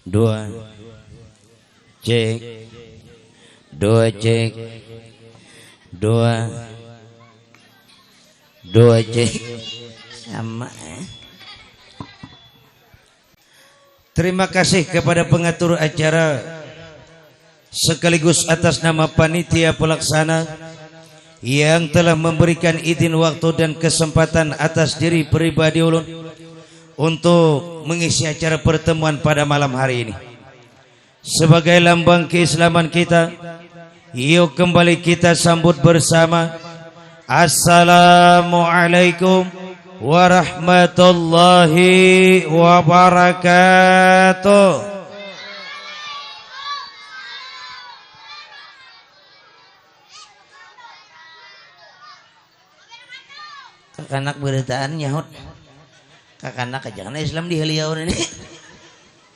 Dua, cek, dua cek, dua cek, sama. Terima kasih kepada pengatur acara sekaligus atas nama panitia pelaksana yang telah memberikan izin waktu dan kesempatan atas diri pribadi ulun untuk mengisi acara pertemuan pada malam hari ini. Sebagai lambang keislaman kita, yuk kembali kita sambut bersama. Assalamualaikum warahmatullahi wabarakatuh. Kakanak beritaan nyahut. Kakanak jangan Islam di heliau ini.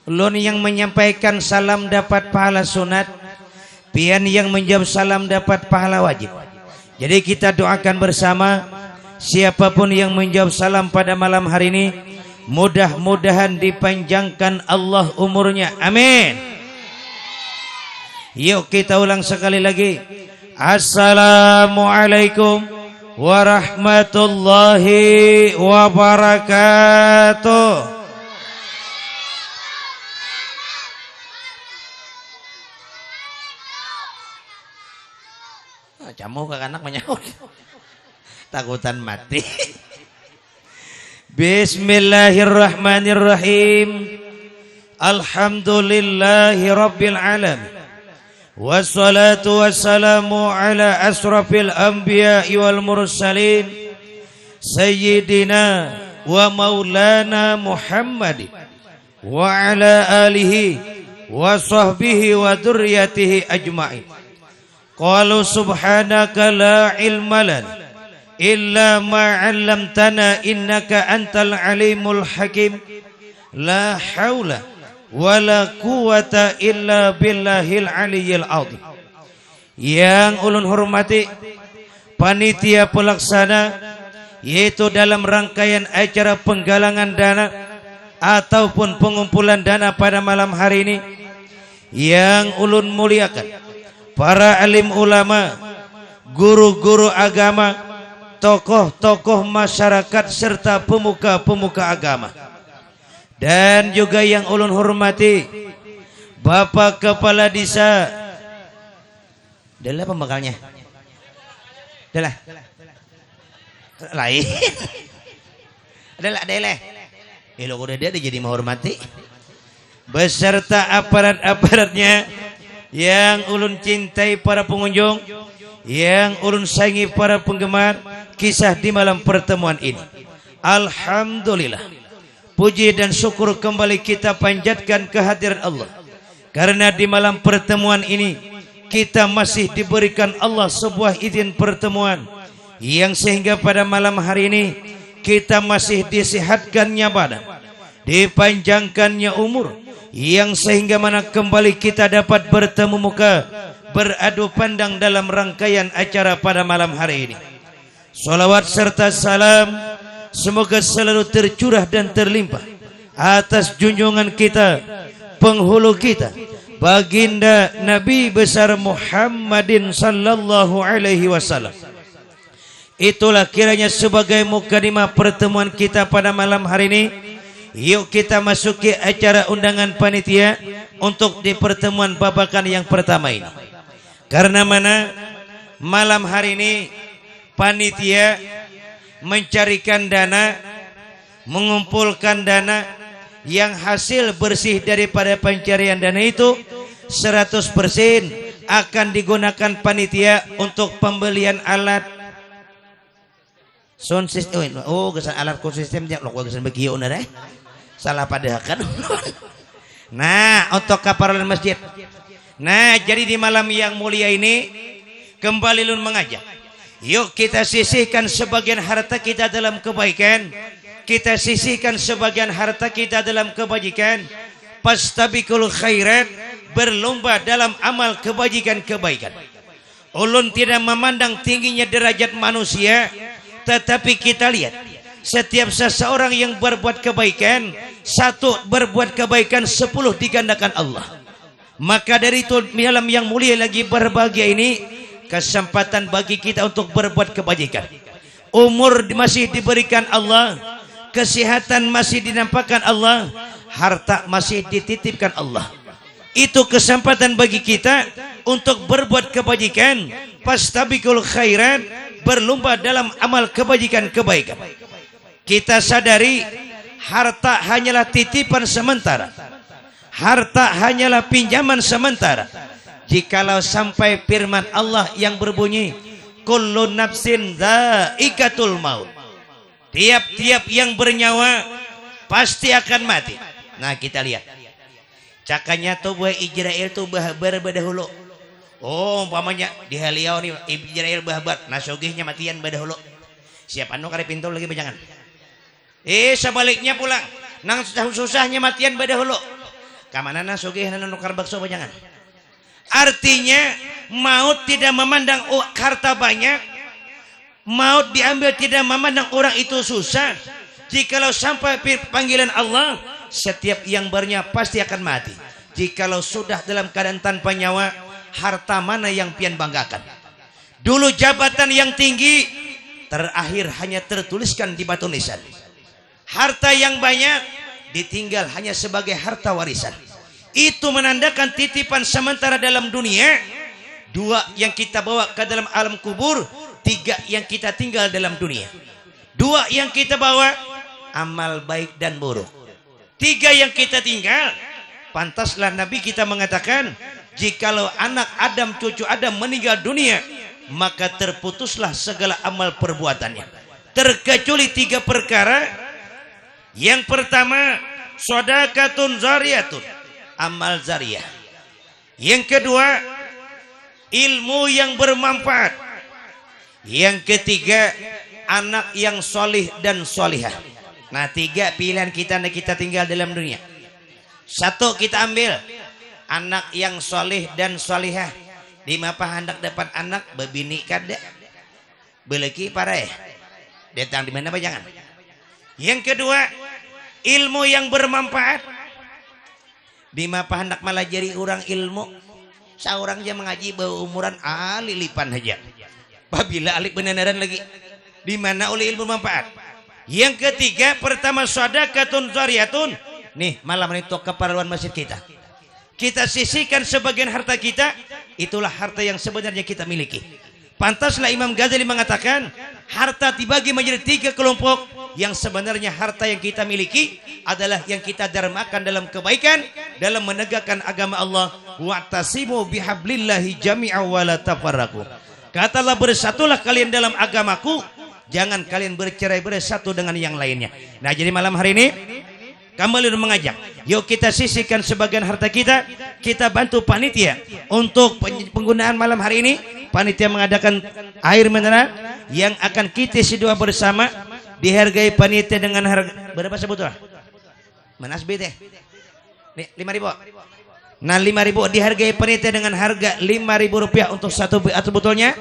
Ulun yang menyampaikan salam dapat pahala sunat, pian yang menjawab salam dapat pahala wajib. Jadi kita doakan bersama, siapapun yang menjawab salam pada malam hari ini, mudah-mudahan dipanjangkan Allah umurnya. Amin. Yuk kita ulang sekali lagi. Assalamualaikum warahmatullahi wabarakatuh. Camu ke anak menyaut, takutan mati. Bismillahirrahmanirrahim. Alhamdulillahi rabbil alamin. Wassalatu wassalamu ala asrafil anbiya'i wal mursalin Sayyidina wa maulana Muhammadin wa ala alihi wa sahbihi wa dhurriyyatihi ajma'in. Qalu subhanaka la ilma lana illa ma 'allamtana innaka antal alimul hakim. La haula wala quwata illa billahil aliyyil azim. Yang ulun hormati panitia pelaksana, yaitu dalam rangkaian acara penggalangan dana ataupun pengumpulan dana pada malam hari ini, yang ulun muliakan para alim ulama, guru-guru agama, tokoh-tokoh masyarakat serta pemuka-pemuka agama. Dan juga yang ulun hormati Bapak Kepala Desa. Adalah pembakalnya. Adalah. Lain. Adalah. Lo udah dia jadi menghormati. Beserta aparat-aparatnya yang ulun cintai para pengunjung, yang ulun sayangi para penggemar kisah di malam pertemuan ini. Alhamdulillah, puji dan syukur kembali kita panjatkan kehadiran Allah, karena di malam pertemuan ini kita masih diberikan Allah sebuah izin pertemuan, yang sehingga pada malam hari ini kita masih disehatkannya badan, dipanjangkannya umur, yang sehingga mana kembali kita dapat bertemu muka, beradu pandang dalam rangkaian acara pada malam hari ini. Salawat serta salam semoga selalu tercurah dan terlimpah atas junjungan kita, penghulu kita, baginda Nabi besar Muhammadin sallallahu alaihi wasallam. Itulah kiranya sebagai mukadimah pertemuan kita pada malam hari ini. Yuk kita masuki acara undangan panitia untuk di pertemuan babakan yang pertama ini. Karena mana malam hari ini panitia mencarikan dana, mengumpulkan dana, yang hasil bersih daripada pencarian dana itu 100% akan digunakan panitia untuk pembelian alat sound system. Oh, kesan alat sound system dia lo kesan begitu udah deh. Salah padakan. Nah, untuk kaparolan masjid. Nah, jadi di malam yang mulia ini kembali lun mengajak, yuk kita sisihkan sebagian harta kita dalam kebaikan, kita sisihkan sebagian harta kita dalam kebajikan. Fastabiqul khairat, berlomba dalam amal kebajikan kebaikan. Ulun tidak memandang tingginya derajat manusia, tetapi kita lihat setiap seseorang yang berbuat kebaikan, satu berbuat kebaikan 10 digandakan Allah. Maka dari itu malam yang mulia lagi berbahagia ini, kesempatan bagi kita untuk berbuat kebajikan. Umur masih diberikan Allah, kesehatan masih dinampakkan Allah, harta masih dititipkan Allah. Itu kesempatan bagi kita untuk berbuat kebajikan. Fastabiqul khairat, berlomba dalam amal kebajikan kebaikan. Kita sadari harta hanyalah titipan sementara, harta hanyalah pinjaman sementara. Jikalau sampai firman Allah yang berbunyi kullu nafsin dha'iqatul maut, tiap-tiap yang bernyawa pasti akan mati. Nah kita lihat cakanya tubuh Israel tuh berbedahulu. Oh umpamanya di Haliau nih Israel bahabat nasogihnya matian bedahulu. Siapa nu kare pintu lagi bajangan. Sebaliknya pulang nang susahnya matian bedahulu. Kamana nasogih nanu nukar bakso bajangan. Artinya maut tidak memandang harta banyak, maut diambil tidak memandang orang itu susah. Jikalau sampai panggilan Allah, setiap yang bernya pasti akan mati. Jikalau sudah dalam keadaan tanpa nyawa, harta mana yang pian banggakan? Dulu jabatan yang tinggi, terakhir hanya tertuliskan di batu nisan. Harta yang banyak ditinggal hanya sebagai harta warisan. Itu menandakan titipan sementara dalam dunia. 2 yang kita bawa ke dalam alam kubur, 3 yang kita tinggal dalam dunia. 2 yang kita bawa amal baik dan buruk, 3 yang kita tinggal. Pantaslah Nabi kita mengatakan, jikalau anak Adam cucu Adam meninggal dunia, maka terputuslah segala amal perbuatannya, terkecuali 3 perkara. Yang pertama, shadaqatun zariyatun, amal zariyah. Yang kedua, ilmu yang bermanfaat. Yang ketiga, anak yang solih dan solihah. Nah 3 pilihan kita tinggal dalam dunia. 1 kita ambil anak yang solih dan solihah. Di mapa hendak dapat anak bebini kada beleki parah datang di mana apa jangan. Yang kedua, ilmu yang bermanfaat. Di mapa hendak malah jadi orang ilmu, seorang aja mengaji bawa umuran alilipan aja. Apabila alik beneran lagi, di mana oleh ilmu manfaat. Yang ketiga, pertama shadaqatun zariyatun. Nih malam ini keperluan masjid kita. Kita sisihkan sebagian harta kita, itulah harta yang sebenarnya kita miliki. Pantaslah Imam Ghazali mengatakan, harta dibagi menjadi 3 kelompok. Yang sebenarnya harta yang kita miliki adalah yang kita dermakan dalam kebaikan, dalam menegakkan agama Allah. Wa'tasimu bihablillahi jami'a wa la tafarraqu. Katalah bersatulah kalian dalam agamaku, jangan kalian bercerai-berai satu dengan yang lainnya. Nah jadi malam hari ini kembali mengajak, yuk kita sisihkan sebagian harta kita, kita bantu panitia untuk penggunaan malam hari ini. Panitia mengadakan air mineral yang akan kita seduh bersama, dihargai panitia dengan harga berapa sebetulnya? Menasbi teh 5.000. Nah 5.000 dihargai panitia dengan harga 5.000 rupiah untuk satu botolnya.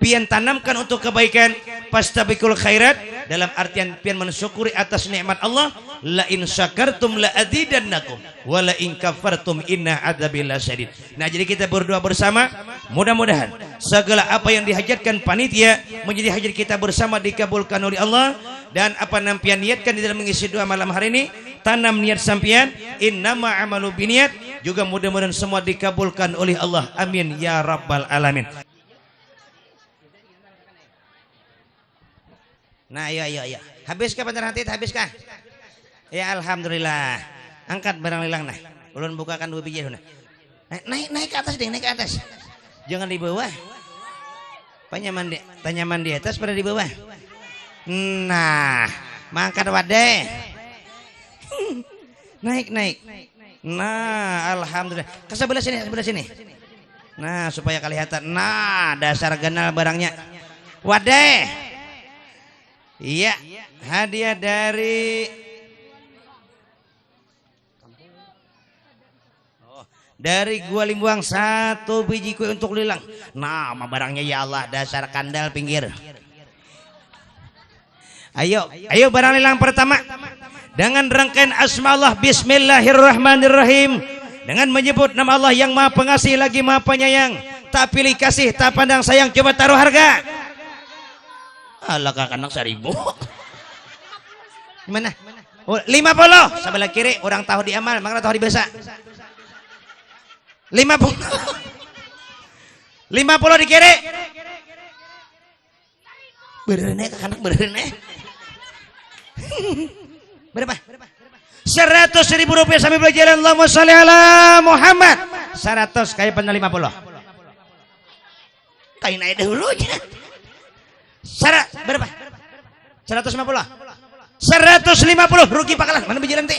Pian tanamkan untuk kebaikan, fastabiqul khairat, dalam artian pian mensyukuri atas nikmat Allah. La in syakartum la azidannakum wa la in kafartum inna adzabi lasyadid. Nah jadi kita berdoa bersama, mudah-mudahan segala apa yang dihajatkan panitia menjadi hajat kita bersama dikabulkan oleh Allah. Dan apa nampian niatkan di dalam mengisi doa malam hari ini, tanam niat sampian, innama amalu biniat, juga mudah-mudahan semua dikabulkan oleh Allah. Amin ya rabbal alamin. Nah iya. Habiskah pantar hati? Habiskah? Ya alhamdulillah. Angkat barang lilang nah. Ulun bukakan 2 biji nah. Naik ke atas deh, naik ke atas. Jangan di bawah. Tanyaman di atas pada di bawah. Nah, mangkat wadah. Naik. Nah, alhamdulillah. Ke sebelah sini. Nah, supaya kelihatan. Nah, dasar genal barangnya. Wadah. Iya, hadiah dari Gua Limbuang 1 biji kue untuk lilang. Nah, barangnya ya Allah, dasar kandal pinggir. Ayo barang lelang pertama dengan rangkaian asma Allah bismillahirrahmanirrahim, dengan menyebut nama Allah yang maha pengasih lagi maha penyayang, tak pilih kasih tak pandang sayang. Coba taruh harga. Alah kakak anak 1000. Gimana? 50 sebelah kiri orang tahu di amal makna tahu di bahasa 50 di kiri berene kakak anak berene berapa? 100.000 rupiah sambil belajar Allahumma sholli ala Muhammad. 100 kayak pernah 50 kayak naik dahulunya. Berapa? 150 150 rugi pakalan mana berjalan teh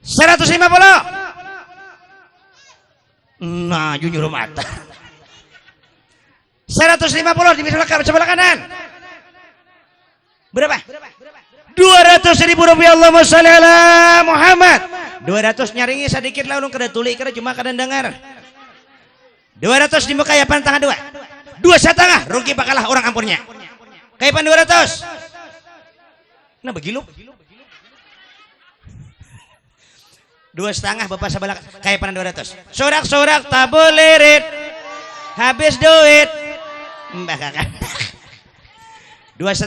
150. Nah jujur mata 150 di sebelah kanan. Berapa? 200.000 rupiah. Allahumma sholli ala Muhammad. 200 nyaringi sedikit lah ulun kada tuli kada cuma kada dengar. 200 di muka ya pan tangga 2 2,5 rugi pakalah orang ampurnya kayak pan 200. Nah begilu 2,5 bapak sebelah kayak pan 200. Sorak-sorak tak boleh rit habis duit mbak kakak 2,5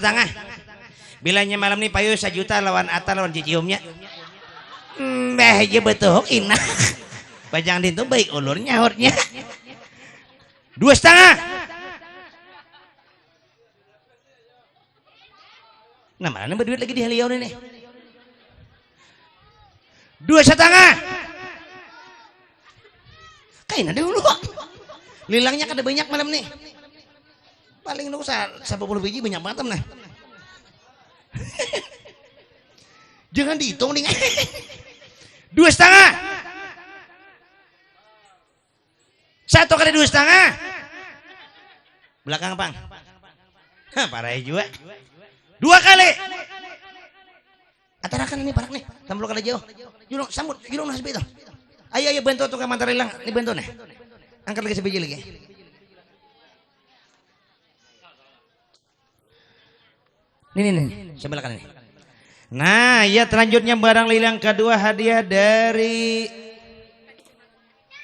bilanya malam nih payu 1 juta lawan Atta lawan ciciumnya mbah aja betul inah bajang itu baik ulurnya hornya 2,5. Nah mana berduit lagi di haliau ini 2,5 kain ada dulu lilangnya kada banyak malam nih paling lu 10 biji banyak banget nah jangan dihitung nih 2,5 1 kali 2,5 belakang pang parah juga 2 kali atarakan ini parak nih tampil kada jauh julung sambut julung nasib itu ayo bantu tukang mantar hilang ini bantu nih angkat lagi sebiji lagi nih sebelah kanan ini. Nah ya selanjutnya barang lilang kedua hadiah dari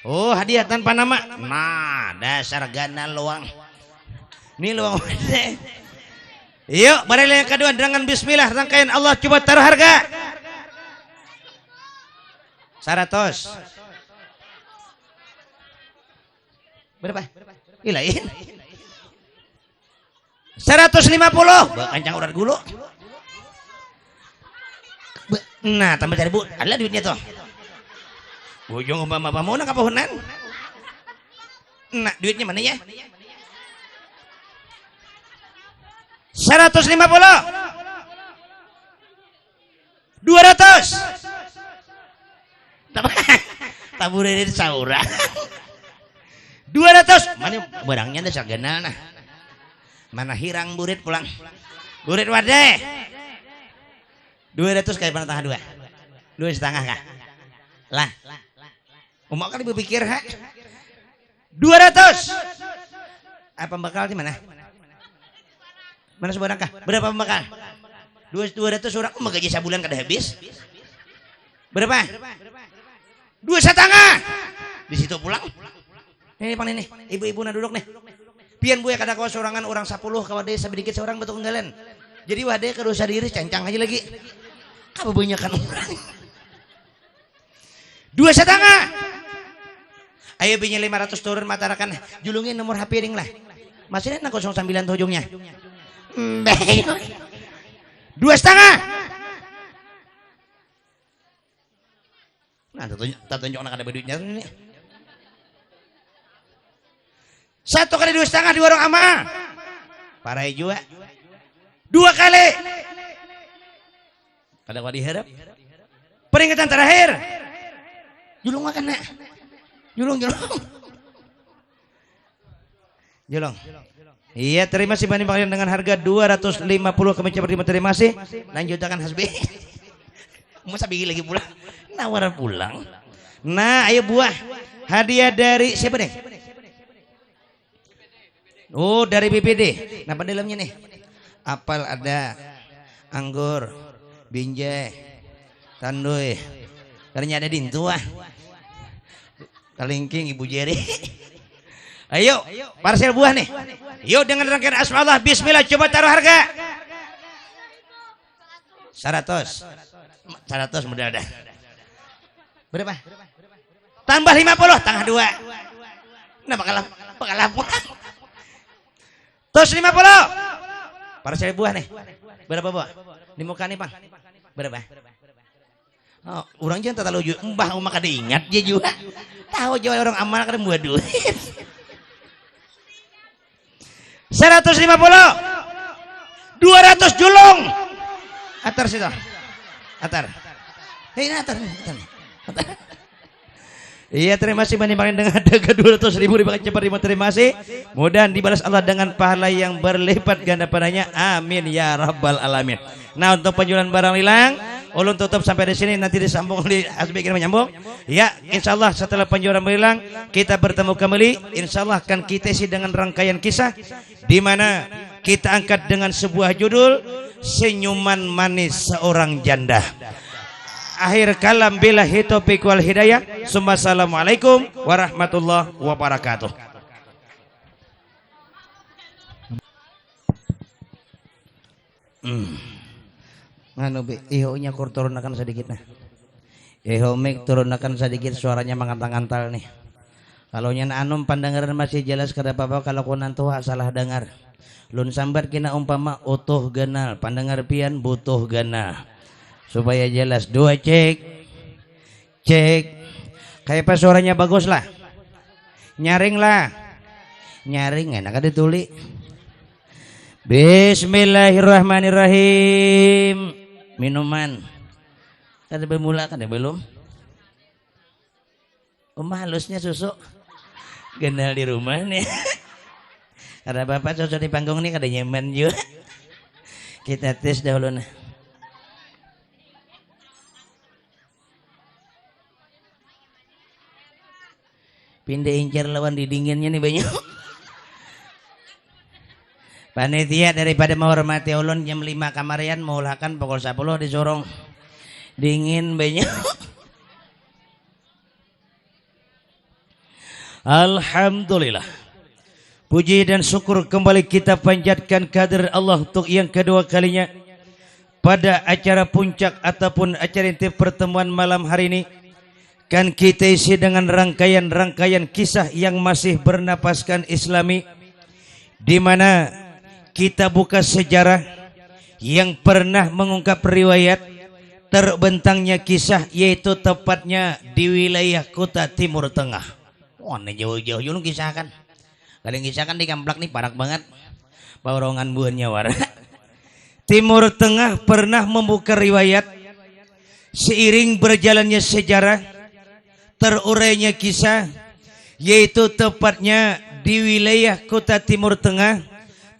hadiah tanpa nama. Nah dasar gana luang ini luang yuk barang yang kedua dengan bismillah rangkaian Allah coba taruh harga 100. Berapa? Ilain 150 kancang urat gulu. Nah tambah cari bu ada duitnya tuh ujung umpama mau nak kapohonan. Nah duitnya mana ya 150 200 taburin di saura 200 mana barangnya ada sarganal nah mana hirang burit pulang burit wadah 200 kayak panah tengah 2,5 kah lah umak kali berpikir 200 apa bakal di mana sebarang kah berapa bakal 200 orang gaji sebulan kada habis berapa 2,5 di situ pulang ini pang ini ibu-ibu na duduk nih pian bu ya kada kawa sorangan orang 10 kawadai sedikit seorang betul kenggalan jadi wadai kedosa diri cancang aja lagi apa banyakan orang 2,5 ayo binya 500 turun matarakan julungin nomor HP ring lah masih ada 09 ujungnya 2,5 nah tak tunjuk anak ada duitnya ini 1 kali 2,5 di warung ama parah juga 2 kali kada kau diharap peringatan terakhir julung makan nak julung iya terima kasih Bani Bakrian dengan harga 250 kami coba terima kasih lanjutkan hasbi masa bigi lagi pulang nawaran pulang nah ayo buah hadiah dari siapa deh dari BPD nah pada dalamnya nih apel ada, anggur, binjai, tandoy. Karena ada dintu ah. Kalingking Ibu Jeri. Ayo, parcel buah nih. Yuk dengan rangkaian asma Allah, bismillah, coba taruh harga. 100 modal dah. Berapa? Tambah 50, tangah 2. Nah bakalah murah. Tos 50. Parcel buah nih. Berapa buah? Di muka nih, Bang. Berapa? Oh, orang jangan tak lucu. Mbah maka diingat dia juga. Tahu jual orang amanah kada buat duit. 150. 200 julung. Atar situ. Atar. Hei, atar. Iya, terima kasih banyak dengan harga 200.000 dipakai cepat terima kasih. Mudah dibalas Allah dengan pahala yang berlipat ganda padanya. Amin ya rabbal alamin. Nah, untuk penjualan barang hilang, ulun tutup sampai di sini, nanti disambung oleh Hasbi kita menyambung. Ya, insyaallah setelah penjualan hilang kita bertemu kembali. Insyaallah akan kita isi dengan rangkaian kisah di mana kita angkat dengan sebuah judul Senyuman Manis Seorang Janda. Akhir kalam billahi taufiq wal hidayah. Assalamualaikum warahmatullahi wabarakatuh. Nganu be, iho-nya kur turunakan sedikit nah. Iho mic turunakan sedikit, suaranya mengantal-antal nih. Kalau nyana anum pandangaran masih jelas kada apa-apa, kalau kunan tua salah dengar. Lun sambat kina umpama utuh ganal, pandengar pian butuh ganal. Supaya jelas, 2 cek. Kayak apa suaranya bagus lah. Nyaring lah. Nyaring enak ada tuli. Bismillahirrahmanirrahim. Minuman. Kada bermula kada belum? Halusnya susu. Genal di rumah nih. Ada bapak susu di panggung nih kada nyaman juga. Kita tes dahulu nah. Pindah incar lawan didinginnya nih banyak. Panitia daripada menghormati ulun jam 5 kamarian mengulahkan pukul 10 disorong. Dingin banyak. Alhamdulillah. Puji dan syukur kembali kita panjatkan kehadirat Allah untuk yang kedua kalinya pada acara puncak ataupun acara inti pertemuan malam hari ini. Kan kita isi dengan rangkaian kisah yang masih bernapaskan Islami, di mana kita buka sejarah yang pernah mengungkap riwayat terbentangnya kisah, yaitu tepatnya di wilayah kota Timur Tengah. Wah, ini jauh-jauh lu kisahkan. Kalian kisahkan di Kamplak nih parak banget. Paurongan buahnya war. Timur Tengah pernah membuka riwayat, seiring berjalannya sejarah terurainya kisah, yaitu tepatnya di wilayah kota Timur Tengah,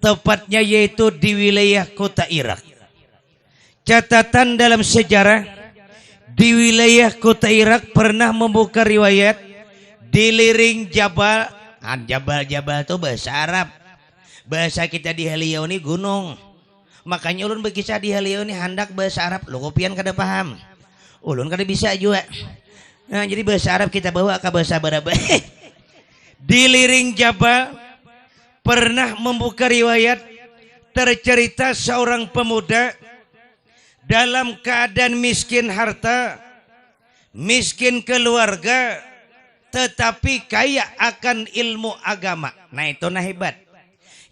tepatnya yaitu di wilayah kota Irak. Catatan dalam sejarah, di wilayah kota Irak pernah membuka riwayat di liring Jabal. Jabal itu bahasa Arab, bahasa kita di Haliau ini gunung. Makanya ulun berkisah di Haliau ini handak bahasa Arab, lo kopian kada paham, ulun kada bisa juga. Nah, jadi bahasa Arab kita bawa ke bahasa Baraba. Di liring Jabal pernah membuka riwayat tercerita seorang pemuda dalam keadaan miskin harta, miskin keluarga, tetapi kaya akan ilmu agama. Nah, itu nah hebat.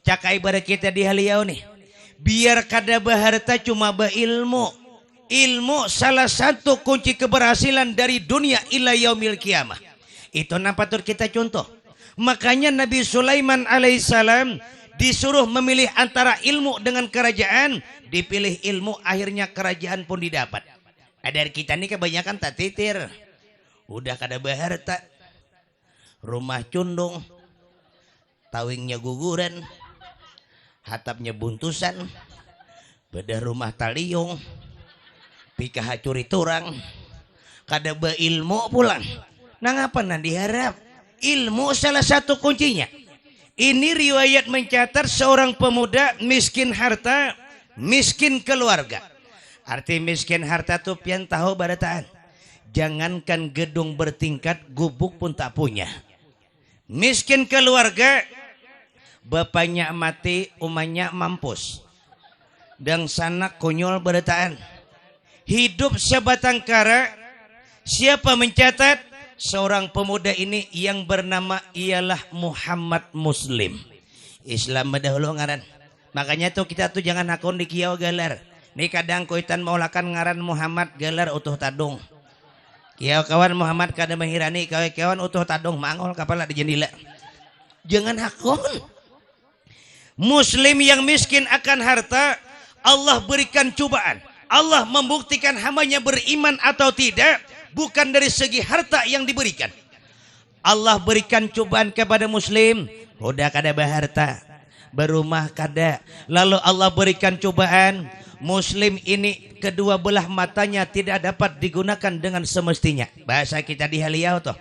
Cak ibarat kita di Haliau nih. Biar kada baharta cuma beilmu. Ilmu salah satu kunci keberhasilan dari dunia ila yaumil kiamah. Itu patut kita contoh. Makanya Nabi Sulaiman alaihissalam disuruh memilih antara ilmu dengan kerajaan. Dipilih ilmu, akhirnya kerajaan pun didapat. Dari kita ini kebanyakan tak titir. Udah kada baharta, rumah cundung, tawingnya guguran, hatapnya buntusan, bedah rumah taliung, pikah curi turang, kada beilmu pulang. Nah ngapa nah diharap? Ilmu salah satu kuncinya. Ini riwayat mencatat seorang pemuda miskin harta, miskin keluarga. Arti miskin harta tuh pian tahu barataan. Jangankan gedung bertingkat, gubuk pun tak punya. Miskin keluarga, bapaknya mati, umahnya mampus. Dan sanak konyol barataan. Hidup sebatang kara, siapa mencatat? Seorang pemuda ini yang bernama ialah Muhammad Muslim. Islam dahulu ngaran. Makanya tuh kita tuh jangan akun di kiau galar. Nih kadang kuitan maulakan ngaran Muhammad galar utuh tadung. Kiau kawan Muhammad kada menghirani kawan utuh tadung mangol kapala di jendela. Jangan akun. Muslim yang miskin akan harta, Allah berikan cobaan. Allah membuktikan hambanya beriman atau tidak bukan dari segi harta yang diberikan. Allah berikan cobaan kepada muslim, udah kada berharta, berumah kada. Lalu Allah berikan cobaan, muslim ini kedua belah matanya tidak dapat digunakan dengan semestinya. Bahasa kita di Haliau toh,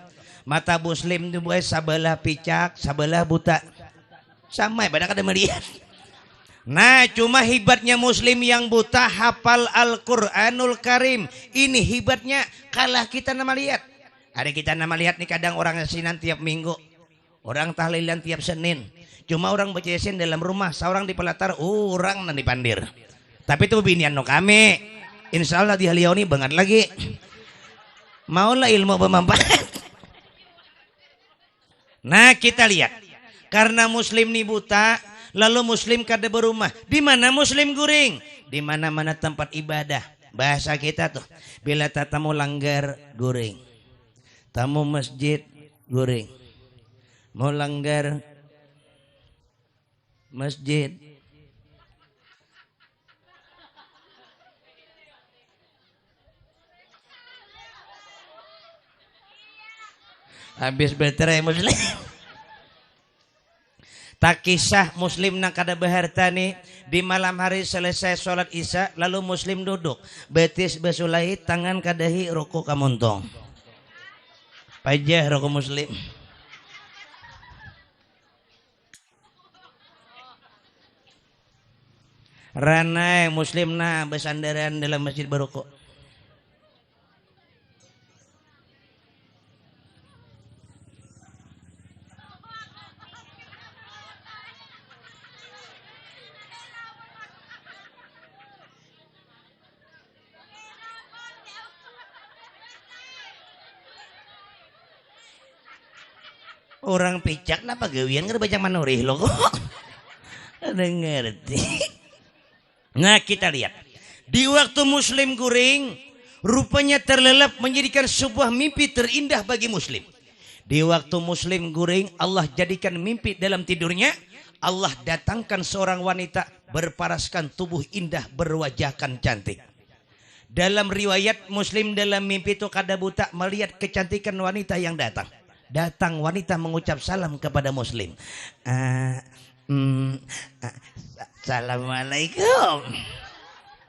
mata muslim itu boleh sabelah picak, sabelah buta. Sama pada kada melihat. Nah, cuma hebatnya muslim yang buta hafal Al-Quranul Karim. Ini hebatnya kalah kita nama lihat. Ada kita nama lihat nih kadang orang asinan tiap minggu. Orang tahlilan tiap Senin. Cuma orang baca yasin dalam rumah. Seorang di pelatar, orang nanti pandir. Tapi itu binian no kami. Insya Allah di Haliau ini banget lagi. Maulah ilmu bermanfaat. Nah, kita lihat. Karena muslim nih buta, lalu muslim kada berumah. Di mana muslim guring? Di mana-mana tempat ibadah. Bahasa kita tuh, bila tamu langgar guring. Tamu masjid guring. Mau langgar masjid. Habis bercerai muslim. Tak kisah muslim nak kada berharta nih. Di malam hari selesai sholat isya, lalu muslim duduk betis besulai, tangan kadahi rokok kamuntong. Pajah rokok muslim. Ranai muslim na besandaran dalam masjid berokok. Orang picak napa gawian kada baca manurih lo kok. Ada ngerti. Nah, kita lihat. Di waktu muslim guring, rupanya terlelap menjadikan sebuah mimpi terindah bagi muslim. Di waktu muslim guring, Allah jadikan mimpi dalam tidurnya. Allah datangkan seorang wanita berparaskan tubuh indah, berwajahkan cantik. Dalam riwayat muslim dalam mimpi itu kada buta melihat kecantikan wanita yang datang. Datang wanita mengucap salam kepada muslim. Assalamualaikum.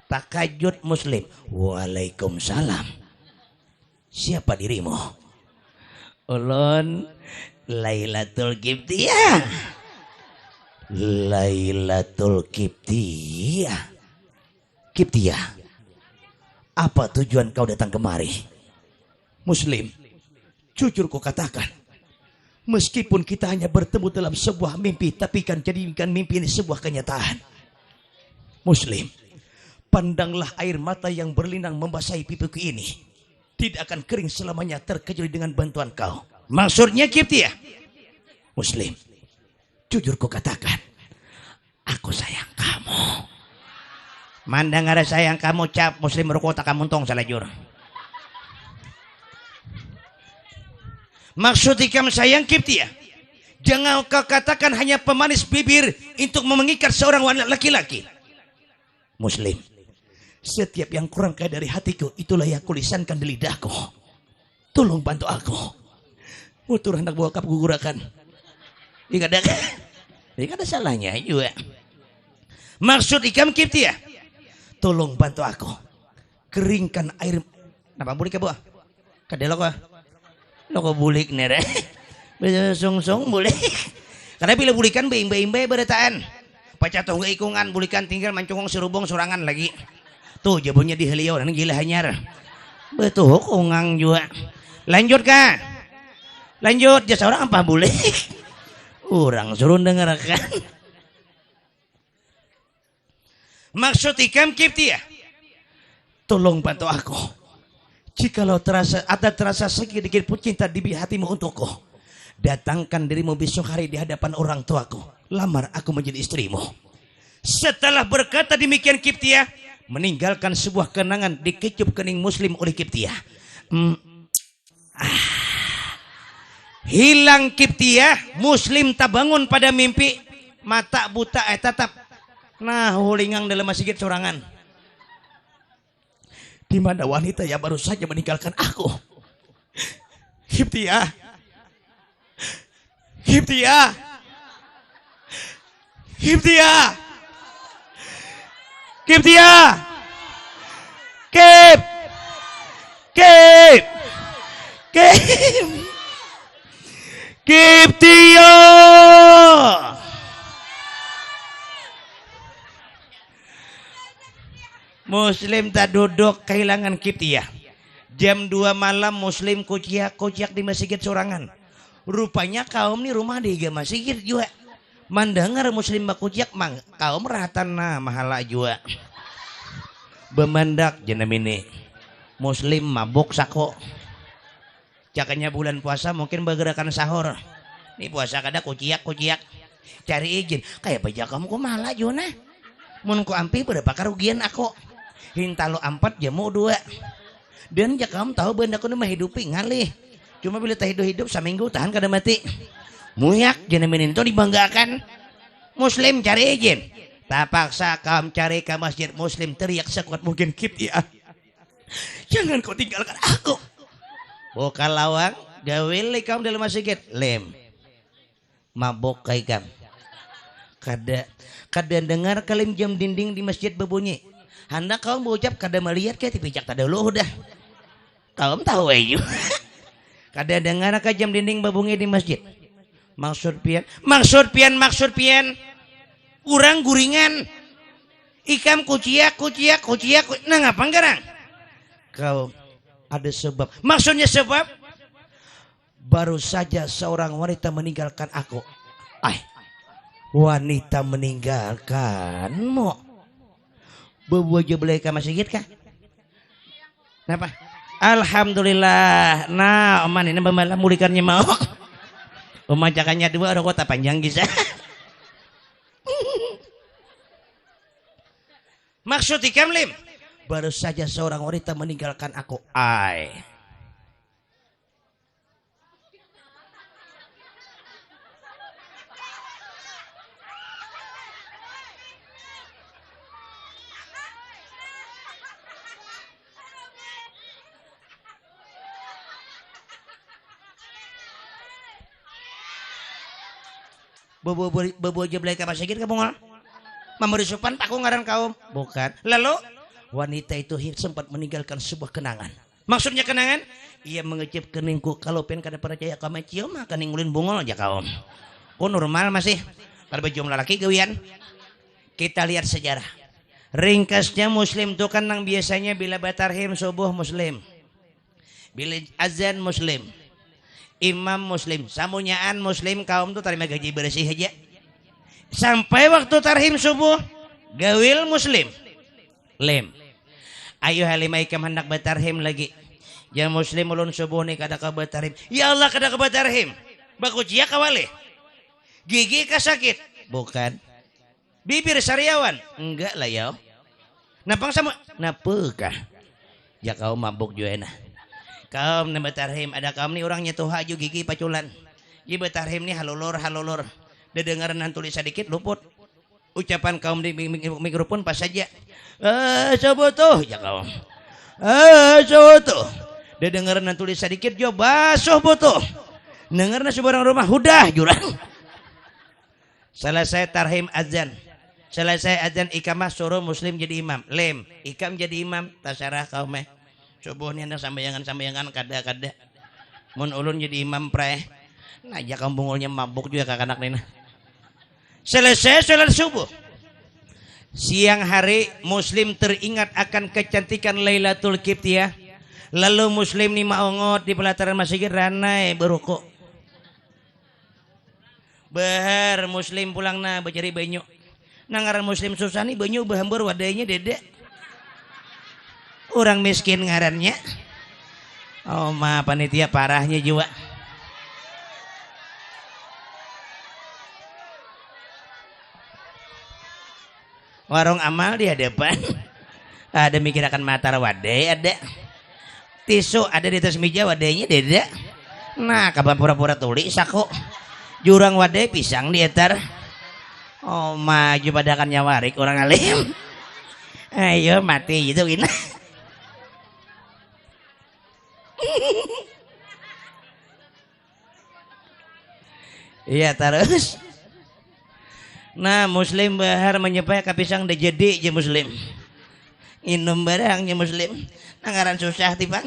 Takajud muslim. Waalaikumsalam. Siapa dirimu? Ulun Lailatul Qibtiyah. Lailatul Qibtiyah. Qibtiyah, apa tujuan kau datang kemari? Muslim, jujur kau katakan, meskipun kita hanya bertemu dalam sebuah mimpi, tapi kan jadikan mimpi ini sebuah kenyataan. Muslim, pandanglah air mata yang berlinang membasahi pipiku ini. Tidak akan kering selamanya terkecuali dengan bantuan kau. Maksudnya Qibtiyah. Muslim, jujur kau katakan, aku sayang kamu. Mandang ada sayang kamu cap, muslim rokok tak kamuntong salajur. Maksud ikam sayang Qibtiyah, jangan kau katakan hanya pemanis bibir untuk mengikat seorang wanita laki-laki. Muslim, setiap yang kurang kaya dari hatiku itulah yang kulisankan di lidahku. Tolong bantu aku. Mutur hendak bawa kap gugurakan. Ini ada salahnya juga. Maksud ikam Qibtiyah, tolong bantu aku. Keringkan air. Napa boleh ke bawah? Kadelok ah. Lo kok bulik nere? Bisa song boleh. Karena bila bulikan bayi berataan. Pacatuh ge ikungan bulikan tinggal mancungong serubung sorangan lagi. Tuh jabonya di heliau dan gila hanyar. Betul kungang juga. Lanjut Kak. Lanjut jasa orang apa boleh? Orang suruh dengarkan. Maksud ikam kiptiah. Tolong bantu aku. Jikalau terasa sedikit pun cinta di hatimu untukku, datangkan dirimu besok hari di hadapan orang tuaku. Lamar aku menjadi istrimu. Setelah berkata demikian Kiptiah meninggalkan sebuah kenangan dikecup kening Muslim oleh Kiptiah. Hilang Kiptiah, Muslim tak bangun pada mimpi, mata buta tatap. Nah, hulingang dalam masjid sorangan. Di mana wanita yang baru saja meninggalkan aku. Kiptiah. Kiptiah. Kiptiah. Kiptiah. Kip. Kip. Kip. Kiptiah. Muslim tak duduk kehilangan Kiptiah. Jam 2 malam Muslim kuciak di masjid sorangan. Rupanya kaum ni rumah di masjid juga. Mandengar Muslim bakuciak mang kaum rahatana mahala juga. Bemandak jenam ini. Muslim mabuk sako. Jakanya bulan puasa mungkin bergerakan sahur. Ini puasa kada kuciak. Cari izin. Kayak bajak kamu kok malah juga. Mun ku ampi berapa kerugian aku. Hintalo 4 jamu 2. Dan jak kamu tahu benda aku mah hidupi ngalih. Cuma bila tak hidup seminggu tahan kada mati. Muyak jenemin itu dibanggakan. Muslim cari izin. Tak paksa kamu cari ke masjid Muslim teriak sekuat mungkin Kiptiah. Jangan kau tinggalkan aku. Buka lawang gawil kamu dalam masjid lem. Mabok kai kamu. Kada dengar kalim jam dinding di masjid berbunyi. Hendak kaum berucap kada melihat ke tipicak tak dulu udah. Kaum tahu aja. Kada dengar ke jam dinding berbunyi di masjid. Maksud pian. Urang guringan. Ikam kuciak. Nah ngapa ngarang? Kau ada sebab. Maksudnya sebab. Baru saja seorang wanita meninggalkan aku. Wanita meninggalkanmu. Bawa aja beli ke masjid kah? Kenapa? Alhamdulillah. Nah, oman ini bamalah mulikannya mau. Pemajakannya 2 ada kota panjang bisa. Maksud ikam lim. Baru saja seorang wanita meninggalkan aku. Bawa aja beli ke masjid kamu nggak? Memberi sopan aku ngaran kaum. Bukan. Lalu wanita itu sempat meninggalkan sebuah kenangan. Maksudnya kenangan? Ia mengecip keningku kalau pen kada percaya kamu cium maka ningulin bungol aja kaum. Oh normal masih. Kalau bejum lelaki gawian. Kita lihat sejarah. Ringkasnya Muslim itu kan yang biasanya bila batarhim subuh Muslim. Bila azan Muslim. Imam Muslim, samunyaan Muslim kaum tuh terima gaji bersih aja. Sampai waktu tarhim subuh, gawil Muslim, lem. Ayo halimai kam hendak batarhim lagi. Ya Muslim ulun subuh nih kada ka batarhim. Ya Allah kada ka batarhim. Bakucia kawali. Gigi kasakit, bukan. Bibir sariawan, enggak lah ya. Napang sama, napukah? Ya kau mabuk juga nah. Kaum ni batarhim ada kaum ni orangnya tuh haju gigi paculan. Ji batarhim ni halulur. Dedengaran tulis sedikit luput. Ucapan kaum di mikrofon pas saja. Coba tuh ya kaum. Coba tuh. Dedengaran tulis sedikit jo basuh butuh. Dengarna sebarang rumah hudah jurang. Selesai tarhim azan. Selesai azan ikamah suruh Muslim jadi imam. Lem ikam jadi imam tasarah kaum subuh ni anda sambayangan kada. Mun ulun jadi imam pre. Nah ya kampungulnya mabuk juga kakak anak nina. Selesai sholat subuh. Siang hari muslim teringat akan kecantikan Lailatul Qibtiyah. Lalu muslim ni maongot di pelataran masjid ranai berukuk. Bahar muslim pulang na bercari banyu. Nangaran muslim susah nih banyu bahambur wadainya dedek. Orang miskin ngarannya. Oh ma panitia parahnya juga. Warung amal di hadapan. Ada mikir akan matar wadai ada. Tisu ada di atas meja wadainya dedek. Nah kapan pura-pura tulis aku. Jurang wadai pisang di etar. Oh maju pada akan nyawarik orang alim. Ayo mati gitu gini. Iya terus. Nah muslim bahar menyepai ke pisang udah jadi aja muslim. Inum barangnya muslim. Nangaran susah tipang.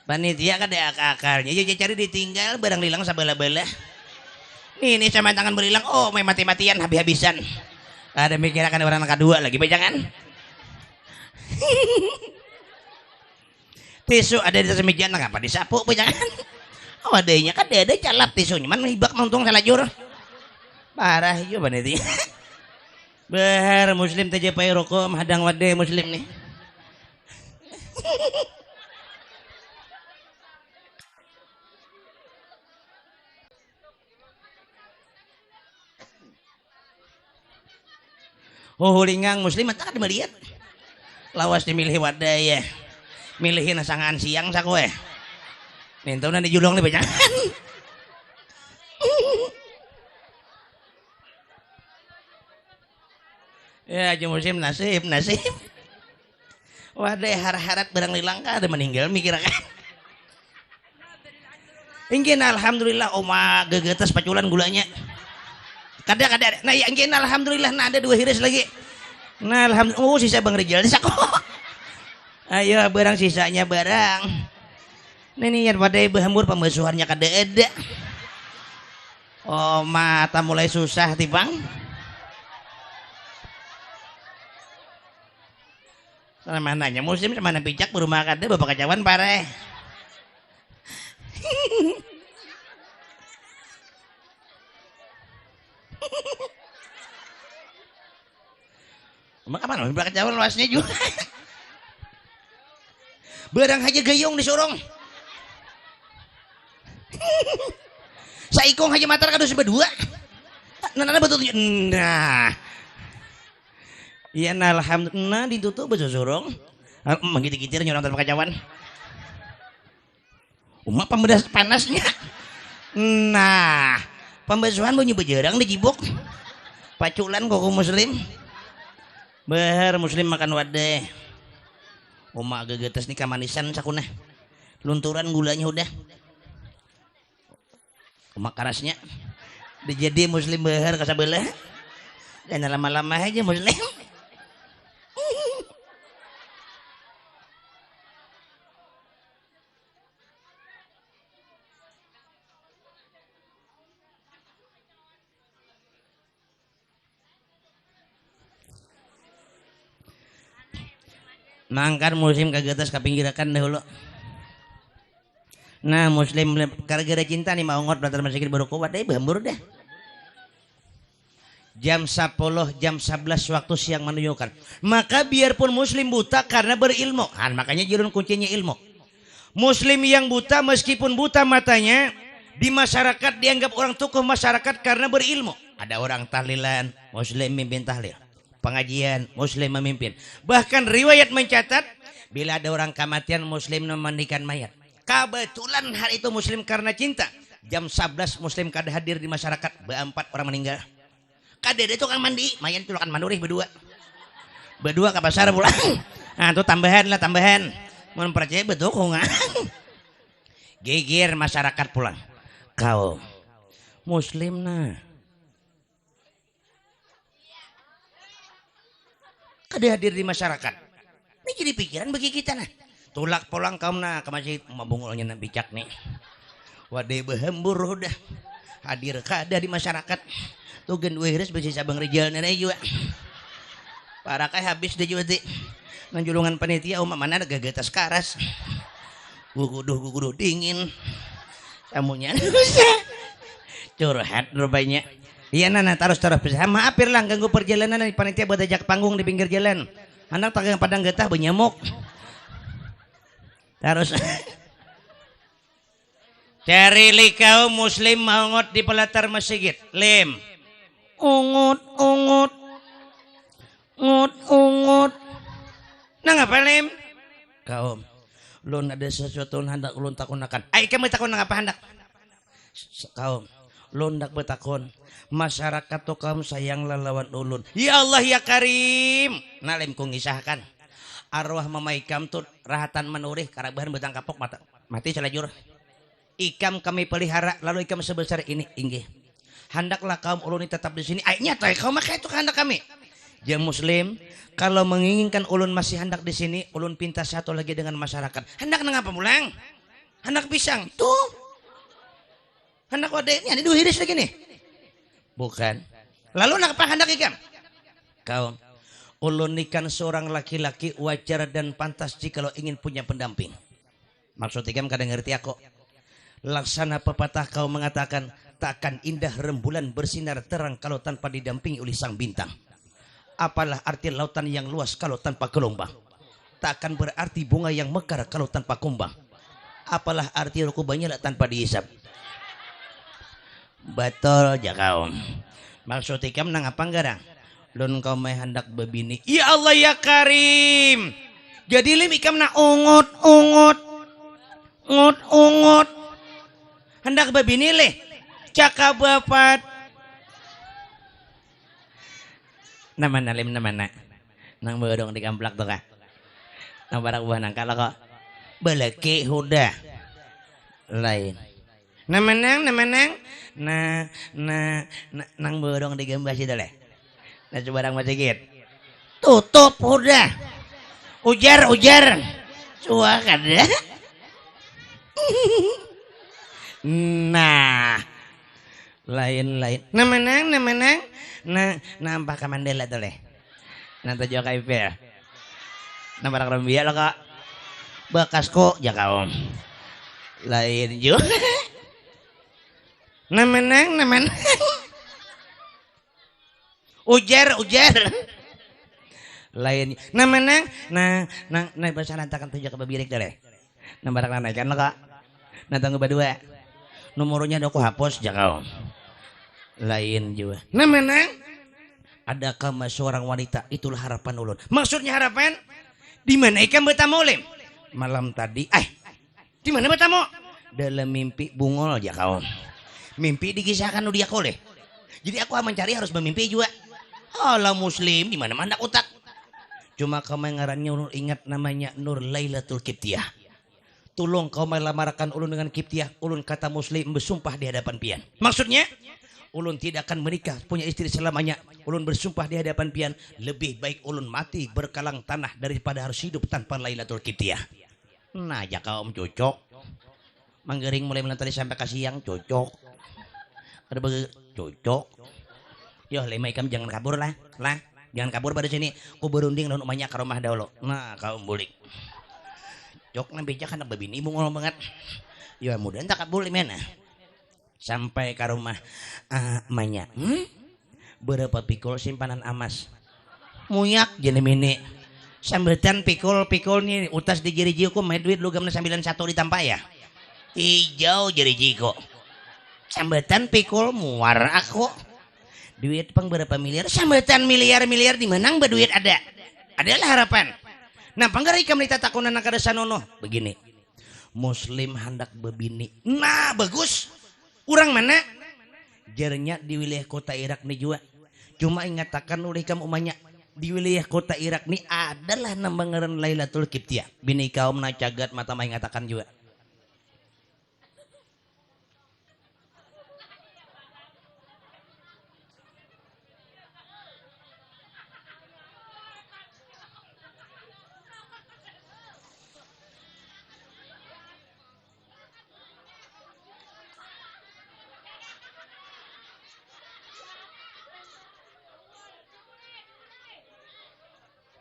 Panitia kan ada akar-akarnya. Jadi cari ditinggal barang lilang sabala-bala. Ini sama tangan berilang. Oh main mati-matian habis-habisan. Ada mikir akan orang kedua lagi jangan. Tisu ada di atas meja ngapa disapu jangan. Oh adanya kan ada calap tisunya mana hibak nonton salajur. Parah yo panitia. Bahar muslim tejepai rokok hadang wade muslim nih. Oh hulingang muslim tak ada melihat. Lawas dimilih wadaya. Milihin sangan siang sakwe. Nintau nanti julong nih banyak. Ya aja musim nasib. Wadah harat barang lilang ada meninggal mikir kan. Ingin alhamdulillah oma gegetes paculan gulanya. Kada. Nah ya ingin alhamdulillah nah ada 2 hiris lagi. Nah alhamdulillah sisa Bang Rijal di sako. Ayo barang sisanya barang. Ini yang pada behembur pembesuhannya kada ada. Oh mata mulai susah tipang. Sama nanya musim sama mana picak berumah kada bapak kacawan pare. Mak apa nih bapak kacawan luasnya juga. Barang aja gayung disorong. Saikong aja matar kadus berdua. Nah betul. Nah. Iya nah alhamdulillah ditutup betul sorong. Menggitir-gitir nyorong tanpa kacawan. Umat pembedas panasnya. Nah, pembesuhan bunyi bejerang dijibuk. Paculan kok muslim. Bahar muslim makan wadah. Oma gegetes nih kamanisan sakuna. Lunturan gulanya udah. Oma karasnya. Dijadi muslim bahar kasabelah. Jangan lama-lama aja muslim. Nangkar muslim kagetas kapinggirakan dahulu. Nah muslim gara-gara cinta nih mau ngot belajar masjid baru kuat deh bahambur deh. Jam 10 jam 11 waktu siang menunjukkan. Maka biarpun muslim buta karena berilmu. Kan makanya jurun kuncinya ilmu. Muslim yang buta meskipun buta matanya di masyarakat dianggap orang tokoh masyarakat karena berilmu. Ada orang tahlilan, muslim mimpin tahlil. Pengajian muslim memimpin. Bahkan riwayat mencatat bila ada orang kematian muslim memandikan mayat. Kebetulan hari itu muslim karena cinta. Jam 11 muslim kada hadir di masyarakat. 4 orang meninggal. Kada itu kan mandi, mayat itu kan manduri berdua. Berdua ke pasar pulang. Nah itu tambahan. Mau percaya betul kok nggak? Geger masyarakat pulang. Kau muslim nah. Kada hadir di masyarakat. Ini jadi pikiran bagi kita nah. Tulak pulang kaum nah ke masjid mabungulnya nak bicak nih. Wadai behembur udah. hadir kada di masyarakat tuh gen wehres besi sabang rijal nana juga para kay habis deh juga di nanjulungan panitia mana gagatas karas guguduh dingin tamunya curhat rupanya iya nana terus maafir lah ganggu perjalanan di panitia buat ajak panggung di pinggir jalan anak tagang padang getah benyamuk terus cari likau muslim maungot di pelatar masjid lim ungut nah ngapa lim kaum ulun ada sesuatu hendak ulun takunakan ai kamu takun apa hendak kaum ulun hendak bertakun masyarakat tuh kaum sayang lawan ulun ya Allah ya Karim nalim ku ngisahkan arwah mamaikam tuh rahatan menurih karabahan betang kapok mati selajur ikam kami pelihara lalu ikam sebesar ini inggih hendaklah kaum ulun tetap di sini ayatnya tuh kaum maka itu hendak kami ya muslim kalau menginginkan ulun masih hendak di sini ulun pinta satu lagi dengan masyarakat hendak ngapa pulang hendak pisang tuh hendak wadahnya ini dua hiris lagi nih bukan lalu nak apa hendak ikam kaum ulun ikan seorang laki-laki wajar dan pantas jika ingin punya pendamping maksud ikam kadang ngerti aku laksana pepatah kau mengatakan takkan indah rembulan bersinar terang kalau tanpa didampingi oleh sang bintang apalah arti lautan yang luas kalau tanpa gelombang takkan berarti bunga yang mekar kalau tanpa kumbang apalah arti ruku banyak tanpa dihisap betul ya kaum maksud ikam nang apa garang lun kau may hendak bebini ya Allah ya Karim jadi lim ikam na ungut hendak bebini leh cakap bapat nama nalim nama nang bodong di kamplak tuh kah nang barak buah nang kalau kok beleki huda lain nama nang nang bodong di gambas itu leh nah sebarang masjid tutup huda ujar cuakan ya nah lain nama nang nampak ke Mandela tuh leh nanti juga kayak fair nampak rambia lo kak bekas kok ya kaum lain juga nama nang ujar lain nama nang bahasa nantakan tujuh ke babirik tuh leh nampak naikkan lo kak nanti ngebadua nomornya udah aku hapus ya kaum lain juga nama adakah mas seorang wanita itulah harapan ulun maksudnya harapan di mana ikan bertamu lim malam tadi di mana bertamu dalam mimpi bungol aja kaum mimpi dikisahkan udah koleh jadi aku mencari harus bermimpi juga Allah muslim di mana mana otak cuma kamu ngarannya ulun ingat namanya Nur Lailatul Kiptiah tolong kau melamarkan ulun dengan Kiptiah ulun kata muslim bersumpah di hadapan pian maksudnya ulun tidak akan menikah punya istri selamanya ulun bersumpah di hadapan pian lebih baik ulun mati berkalang tanah daripada harus hidup tanpa Lailatul Kiptiah nah ya kaum cocok manggering mulai tadi sampai ke siang cocok ada cocok yo lima ikam jangan kabur lah jangan kabur pada sini ku berunding dan umahnya ke rumah dahulu nah kaum bulik cok nampi kan babini ibu ngomong banget ya mudah tak kabur mana sampai ke rumah emaknya berapa pikul simpanan amas muyak jenis ini sambetan pikul nih utas di jari jiko main duit lu gamna 91 ditampak ya hijau jari jiko sambetan pikul muar aku duit pang berapa miliar sambetan miliar di menang berduit adalah harapan nah panggari kami tatakunan nak ada sanono begini muslim hendak bebini nah bagus urang mana jarnya di wilayah kota Irak nih juga cuma ingatakan oleh kamu umanya di wilayah kota Irak nih adalah nambangaran Lailatul Kiptiah bini kaum na cagat mata mah ingatakan juga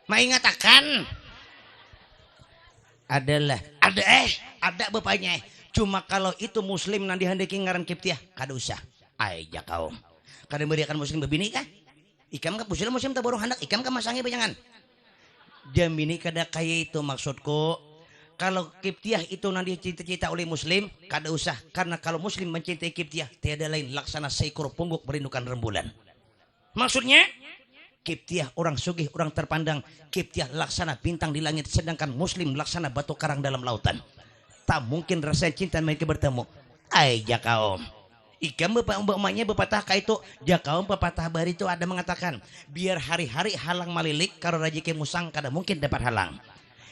Mengatakan ada bapaknya. Cuma kalau itu muslim nanti handeki ngaran Kiptiah kada usah. Aja kau. Kada berikan muslim bebini kah? Ikam ka muslim tak borong hendak ikam ka masangi bayangan. Jamini kada kaya itu maksudku. Kalau Kiptiah itu nanti cita-cita oleh muslim kada usah, karena kalau muslim mencintai Kiptiah tiada lain laksana seekor pungguk merindukan rembulan. Maksudnya Kiptiah orang sugih, orang terpandang. Kiptiah laksana bintang di langit, sedangkan muslim laksana batu karang dalam lautan. Tak mungkin rasa cinta mereka bertemu. Ai jakaom. Ikam umpamanya bepatah itu jakaom pepatah bari itu ada mengatakan biar hari-hari halang malilik karo rajike musang kada mungkin dapat halang.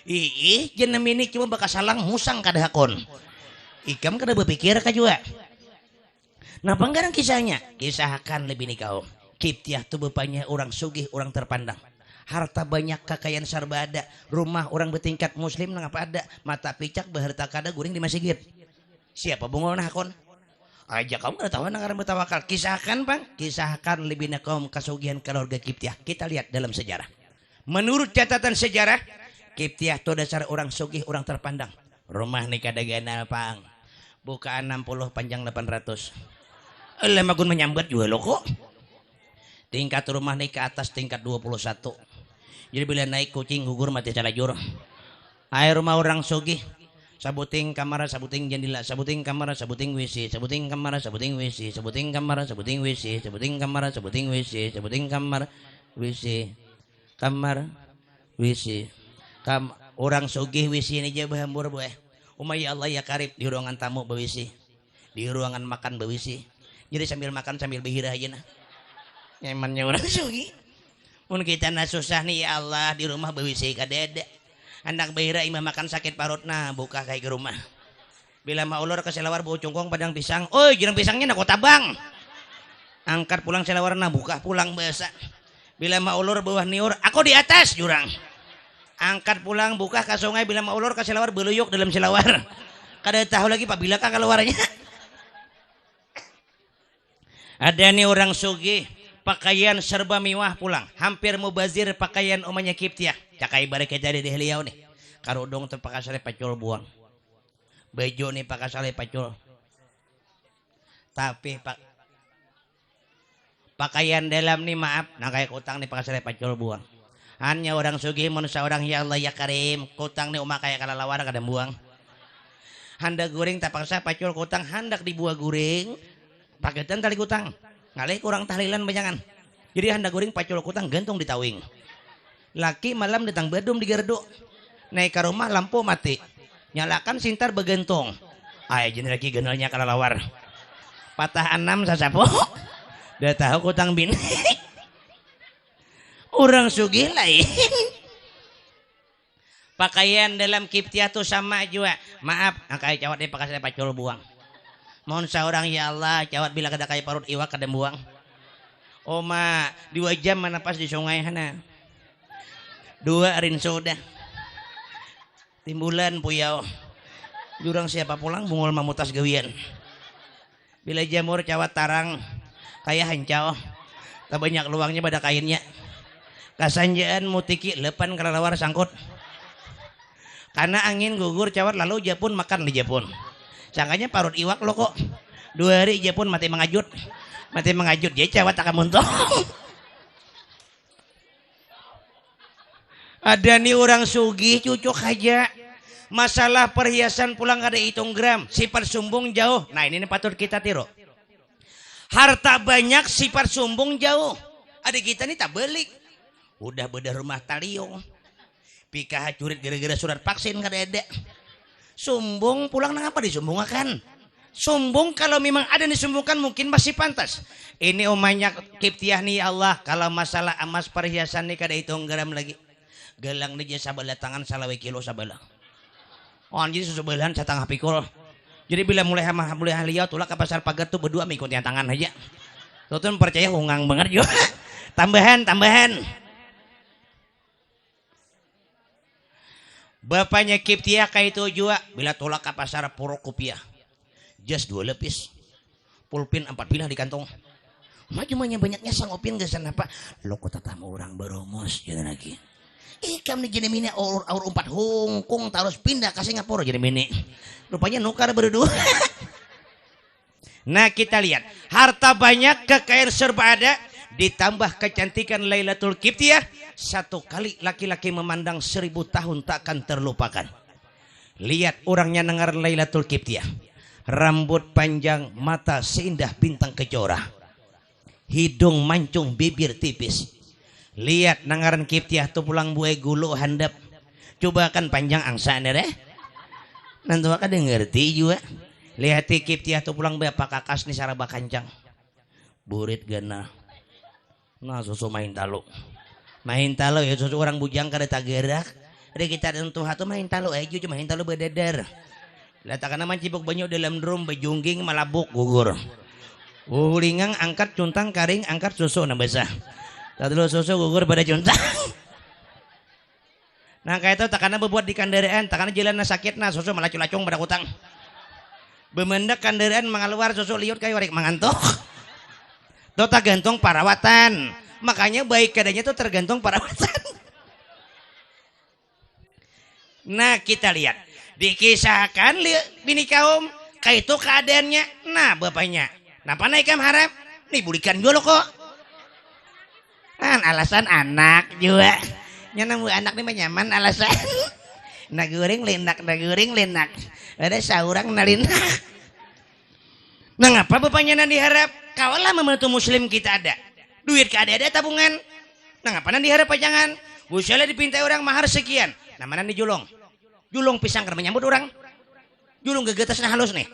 Ih jenem ini cuma bekas halang musang kada hakon. Ikam kada berpikir ka juga. Nah panggarang kisahnya kisahkan lebih nih kau. Kiptiah tuh bapaknya orang sugih, orang terpandang. Harta banyak, kekayaan serba ada. Rumah orang bertingkat muslim ngapa ada. Mata picak berharta kada guring di masjid. Siapa bungol nakon? Aja kamu nggak tahu nangaran bertawakal. Kisahkan bang, kisahkan lebih nakom kasugihan keluarga Kiptiah. Kita lihat dalam sejarah. Menurut catatan sejarah, Kiptiah itu dasar orang sugih, orang terpandang. Rumah nih kada ganal pang. Bukaan 60 panjang 800. Elah magun menyambat juga lo kok. Tingkat rumah naik ke atas tingkat 21. Jadi bila naik kucing gugur mati calajur. Air rumah orang sugih. Sabuting kamar, sabuting jendela, sabuting kamar, sabuting WC, sabuting kamar, sabuting WC, sabuting kamar, sabuting WC, sabuting kamar, sabuting WC, sabuting kamar, WC, kamar, WC. Orang sugih WC ini aja bahambur boy. Umay Allah ya karib di ruangan tamu bawisi, di ruangan makan bawisi. Jadi sambil makan sambil berhirah aja nah. Nyamannya orang sugi. Mun kita na susah nih ya Allah di rumah bawisi kadeda. Anak bahira imah makan sakit parut nah buka kayak ke rumah. Bila mau ulur ke selawar bau cungkong padang pisang. Oh jirang pisangnya nak kota bang. Angkat pulang selawar nah buka pulang bahasa. Bila mau ulur bawah niur aku di atas jurang. Angkat pulang buka ke sungai bila mau ulur ke selawar beluyuk dalam selawar. Kada tahu lagi pak bila kah keluarnya. Ada nih orang sugih. Pakaian serba mewah pulang. Hampir mubazir pakaian omanya Kiptiah. Cakai barek jadi di heliau nih. Karudung terpakasale pacul buang. Baju nih pakasale pacul. Tapi pakaian dalam nih maaf. Nah kayak kutang nih pakasale pacul buang. Hanya orang sugih manusia orang ya Allah ya Karim. Kutang nih umak kayak kalalawar kadang buang. Handak goreng tak paksa pacul kutang. Handak dibuah goreng. Paketan tali kutang. Ngalih kurang tahlilan banyakan. Jadi hendak goreng pacul kutang gantung di tawing. Laki malam datang bedum di gerdo. Naik ke rumah lampu mati. Nyalakan sintar begentung. Ay jadi lagi genalnya kalalawar. Patah 6 sasapo. Dah tahu kutang bini. Orang sugih lain. Pakaian dalam Kiptiah tuh sama juga. Maaf, angkai cawat dia pakai pacul buang. Mohon seorang ya Allah, cawat bila kada kaya parut iwak kada buang. Oma 2 jam menapas di sungai hana. 2 arin soda. Timbulan puyau. Jurang siapa pulang bungul mamutas gawian. Bila jamur cawat tarang kaya hancau. Tak banyak luangnya pada kainnya. Kasanjaan mutiki lepan kalalawar sangkut. Karena angin gugur cawat lalu Japun makan di Japun. Sangkanya parut iwak lo kok 2 hari aja pun mati mengajut dia cawat akan muntah. Ada nih orang sugih cucuk aja masalah perhiasan pulang kada hitung gram sifat sumbung jauh. Nah ini patut kita tiru. Harta banyak sifat sumbung jauh. Ada kita nih tak balik udah beda rumah taliung pikah curit gara-gara surat vaksin kada ada. Sumbung pulang nang apa disumbungkan? Sumbung kalau memang ada disumbungkan mungkin masih pantas. Ini omanya Kiptiah nih Allah. Kalau masalah emas perhiasan nih kada hitung gram lagi. Gelang nih sabalah tangan salawe kilo sabalah. Oh jadi susubelahan setengah pikul. Jadi bila mulai haliau tulak ke pasar pagar tuh berdua mengikuti tangan aja. Tuh percaya hungang banget juga. Tambahan. Bapaknya Kiptiah kayak itu juga bila tolak ke pasar Purok Kopiah. Jas 2 lepis. Pulpin 4 bilah di kantong. Maju banyaknya sangopin gak sana pak. Lo kota tamu orang beromos jangan lagi. Ikam nih jadi mini aur umpat Hongkong terus pindah ke Singapura jadi mini. Rupanya nukar berdua. Nah kita lihat harta banyak, kekayaan serba ada, ditambah kecantikan Lailatul Qibtiyah, satu kali laki-laki memandang 1000 tahun takkan terlupakan. Lihat orangnya nengar Lailatul Qibtiyah, rambut panjang, mata seindah bintang kejora, hidung mancung, bibir tipis. Lihat nangaran Qibtiyah tuh pulang buai gulu handap, coba kan panjang angsa nih deh, nanti akan ngerti juga. Lihat Qibtiyah tuh pulang buai apa kakas nih saraba kancang, burit gana. Nah susu main talo ya susu orang bujang kada tak gerak. Ada kita tentu hatu main talo aja cuma main talo bededer. Letakkan nama cibuk banyak dalam drum bejungging malabuk gugur. Ulingang angkat cuntang karing angkat susu na basah. Tadulu susu gugur pada cuntang. Nah kayak itu takana berbuat di kandaraan, takana jalan na sakit na susu malacung-lacung pada kutang. Bemendak kandaraan mengaluar susu liut kayak warik mangantok. Itu tergantung perawatan. Makanya baik keadaannya itu tergantung perawatan. Nah kita lihat. Dikisahkan bini kaum. Kayak itu keadaannya. Nah bapaknya. Napa naikam harap? Nih bulikan dulu kok. Alasan anak juga. Nyana bu anak nih nyaman alasan. Naguring linak. Ada saurang nalinak. Nah ngapa bapaknya nanti harap? Kawalah membantu muslim kita ada. Duit ada tabungan. Nah ngapain diharap pajangan? Busyala dipintai orang mahar sekian. Nah mana nih julung? Julung pisang karena menyambut orang. Julung gegetasnya halus nih.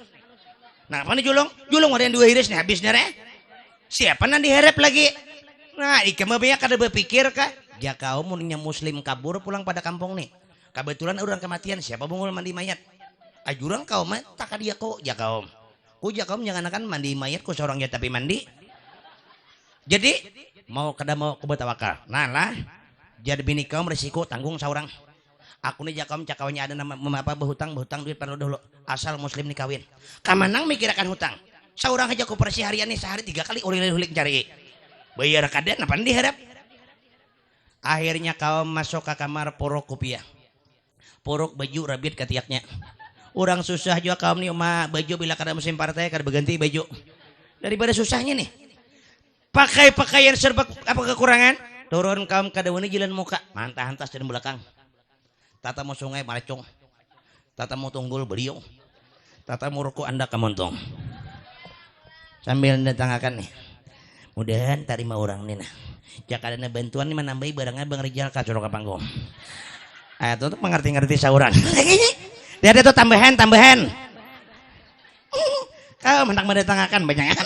Nah apa nih julung? Julung ada yang 2 iris nih habis nih. Siapa nanti diharap lagi? Nah ikam banyak kada berpikir kah? Ya kau munnya muslim kabur pulang pada kampung nih. Kebetulan orang kematian siapa bungul mandi mayat? Ajuran kau mah tak dia kok ya kau. Uja kaum jangan akan mandi mayat ku seorang ya tapi mandi. Jadi mau kubetawakal. Nah lah jadi bini kaum resiko tanggung seorang. Aku nih kaum cakawanya ada nama apa berhutang duit perlu dulu. Asal muslim nih kawin. Kamanang mikirakan hutang. Seorang aja ku persi harian nih sehari 3 kali ulik cari. Bayar kaden apa diharap? Akhirnya kaum masuk ke kamar porok kopiah. Porok baju rabit ketiaknya. Orang susah juga kaum nih baju bila kada musim partai kada berganti baju. Daripada susahnya nih. Pakai pakaian serba apa kekurangan? Turun kaum kada wani jalan muka, mantah hantas dari belakang. Tata mau sungai maracung. Tata mau tunggul beliau. Tata mau ruku anda kemontong. Sambil datangkan nih. Mudahan tarima orang nih nah. Jika ada bantuan nih menambahi barangnya Bang Rijal ka curug panggung. Itu mengerti-ngerti sauran. Dia ada tuh tambahan. Kau menang mendatangkan banyak.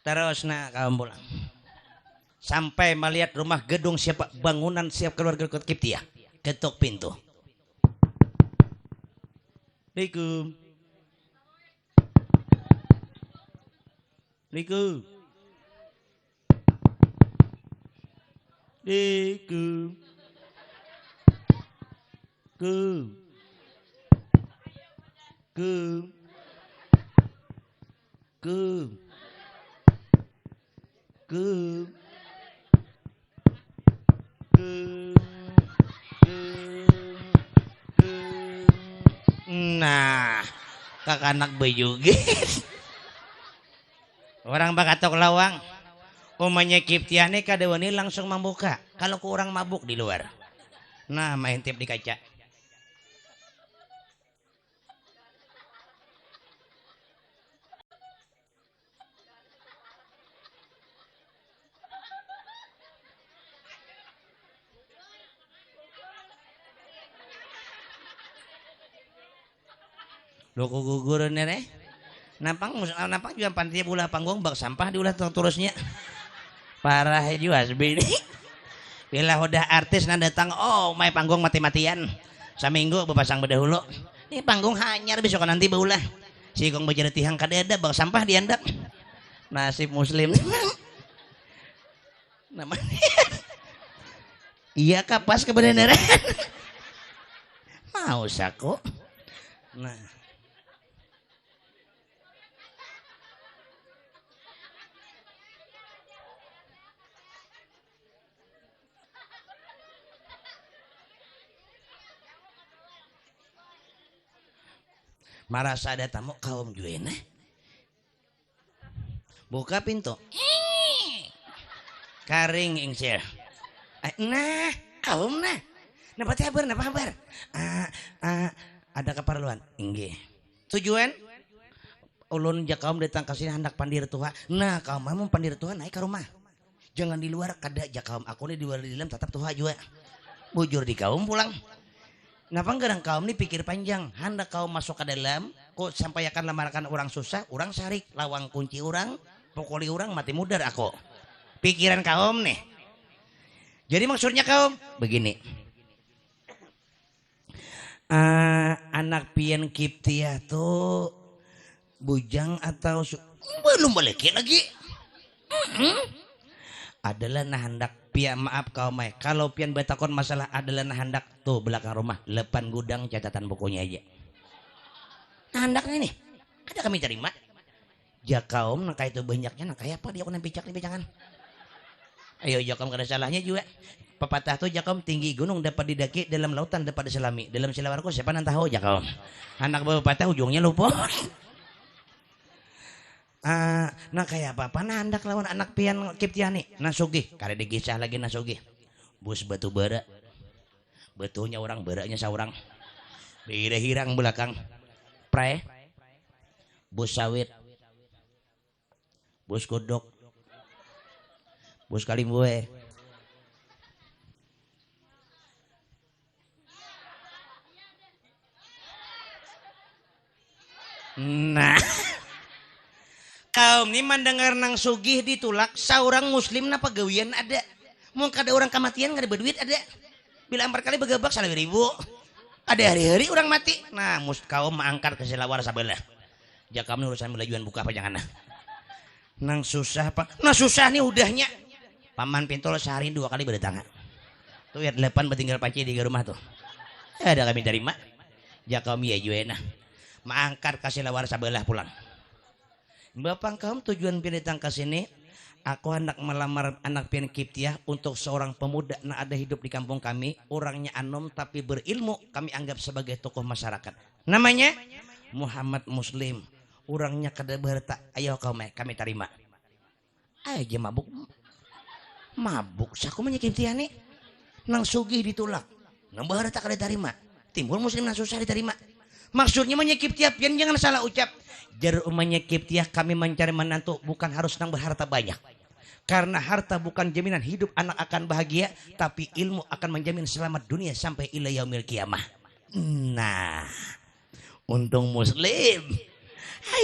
Terus nah kau pulang. Sampai melihat rumah gedung siapa bangunan siap keluarga Qibtiyah. Ketuk pintu. Assalamualaikum. Nah, kakak anak bejugit. Orang bakatok lawang. Umanya Qibtiyah nih kada wani langsung membuka. Kalau kurang mabuk di luar. Nah, main tip di kaca. Lo gugur nih. Nampang juga pantai ulah panggung bak sampah diulah terusnya. Parah juga asbi ini. Bila udah artis nan datang, oh main panggung mati-matian. Seminggu bepasang bedahulu. Ini panggung hanyar besok nanti baulah. Si kong bajar tihang kadeda bak sampah diandap. Nasib muslim. Namanya. Iya kapas kebenaran. Mau saku. Nah. Marasa ada tamu kaum juena. Buka pintu. Karing ingser. Nah, kaum nah. Napa kabar? Napa kabar? Ada keperluan. Inggih. Tujuan ulun jak kaum datang ke sini hendak pandir tuha. Nah, kaum mau pandir tuha naik ke rumah. Jangan di luar kada jak kaum. Aku nih di luar di dalam tetap tuha juga. Bujur di kaum pulang. Napa enggak kaum nih pikir panjang. Hendak kaum masuk ke dalam, kok sampai akan lamarkan orang susah, orang sarik, lawang kunci orang, pokoli orang mati mudar aku. Pikiran kaum nih. Jadi maksudnya kaum begini. Anak pian Kiptiah tuh bujang atau belum balik lagi. Adalah nah hendak pian maaf kaum mai. Kalau pian betakon masalah adalah nah hendak tuh belakang rumah lepan gudang catatan bukunya aja. Nah hendaknya nih ada kami terima. Ja kaum nak itu banyaknya nak kayak apa dia aku picak nih picangan. Ayo jakom kada salahnya juga. Pepatah tuh jakom tinggi gunung dapat didaki, dalam lautan dapat diselami. Dalam silawarku siapa nan tahu jakom. Anak pepatah ujungnya lupa. Nah kayak apa nah hendak lawan anak pian Kiptiah nih. Nasugi, kada digisah lagi nasugi. Bus batu bara. Betunya orang baranya seorang. Beda hirang belakang. Pre. Bus sawit. Bus kodok. Bus kalimboe. Nah, kaum ini mendengar nang sugih ditulak, seorang muslim na pagawian ada. Mau kada orang kematian kada berduit ada. Bila 4 kali begabak 1.000. Ada hari-hari orang mati. Nah, kaum mengangkat ke selawar sabelah. Ja kami urusan belajuan buka apa jangan. Nang susah pak. Nah susah nih udahnya. Paman Pintol sehari 2 kali berdatang. Tuh ya 8 bertinggal panci di rumah tuh. Ada kami terima. Ja kami ya juena. Maangkat kasih lawar sabelah pulang. Bapak kaum tujuan pian datang ke sini. Aku hendak melamar anak pian Kiptiah untuk seorang pemuda yang ada hidup di kampung kami. Orangnya anom tapi berilmu. Kami anggap sebagai tokoh masyarakat. Namanya Muhammad Muslim. Orangnya kada berta. Ayo kami terima. Aja mabuk. Mabuk saku menyakit Kiptiah nih nang sugih ditulak nang berta kada diterima timbul muslim nang susah diterima maksudnya menyakit Kiptiah pian jangan salah ucap jar umanya Kiptiah kami mencari menantu bukan harus nang berharta banyak karena harta bukan jaminan hidup anak akan bahagia tapi ilmu akan menjamin selamat dunia sampai ila yaumil kiamah. Nah untung muslim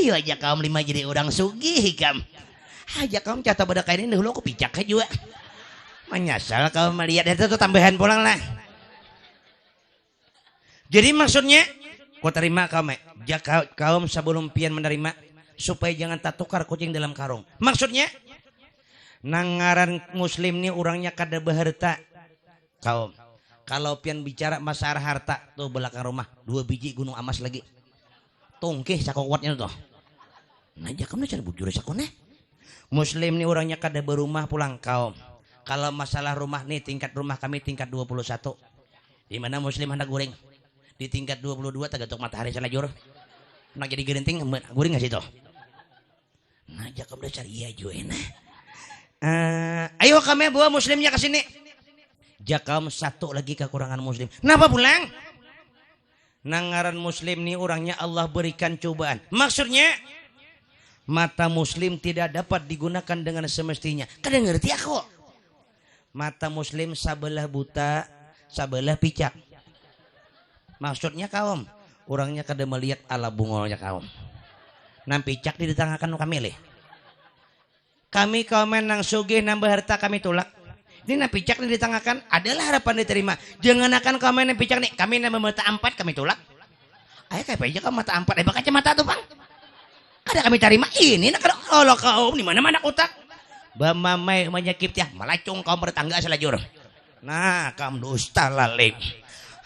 ayo aja kaum 5 jadi orang sugih kam aja kaum cata pada kain ini dulu aku picak juga menyasal kalau melihat itu tuh tambahan pulang lah. Jadi maksudnya kau terima kaum kaum sebelum pian menerima supaya jangan tak tukar kucing dalam karung. Maksudnya nangaran muslim nih orangnya kada berharta kaum. Kalau pian bicara masalah harta tuh belakang rumah 2 biji gunung emas lagi. Tungkih sakuatnya tuh. Nah kamu cari bujur sakone. Muslim nih orangnya kada berumah pulang kaum. Kalau masalah rumah nih tingkat rumah kami tingkat 21. Di mana muslim hendak goreng. Di tingkat 22 tagatok matahari salajur. Nak jadi gerinting goreng enggak situ. Nah, jakam udah cari iya juena. Ayo kami bawa muslimnya ke sini. Jakam 1 lagi kekurangan muslim. Kenapa pulang? Nangaran muslim nih orangnya Allah berikan cobaan. Maksudnya mata muslim tidak dapat digunakan dengan semestinya. Kada ngerti aku. Mata muslim sabelah buta, sabelah picak. Maksudnya kaum, orangnya kada melihat ala bungolnya kaum. Nang picak di tangakan kami leh. Kami kaum nang sugih nambah harta kami tulak. Ini nang picak di tangakan adalah harapan diterima. Jangan akan kaum nang picak nih, kami nambah mata 4 kami tulak. Ayo kayak pecak mata 4, bakal mata tuh bang. Kada kami terima ini nak Allah kaum di mana-mana otak. Bamamai menyakit ya malacung kaum bertangga selajur. Nah kaum dusta lalim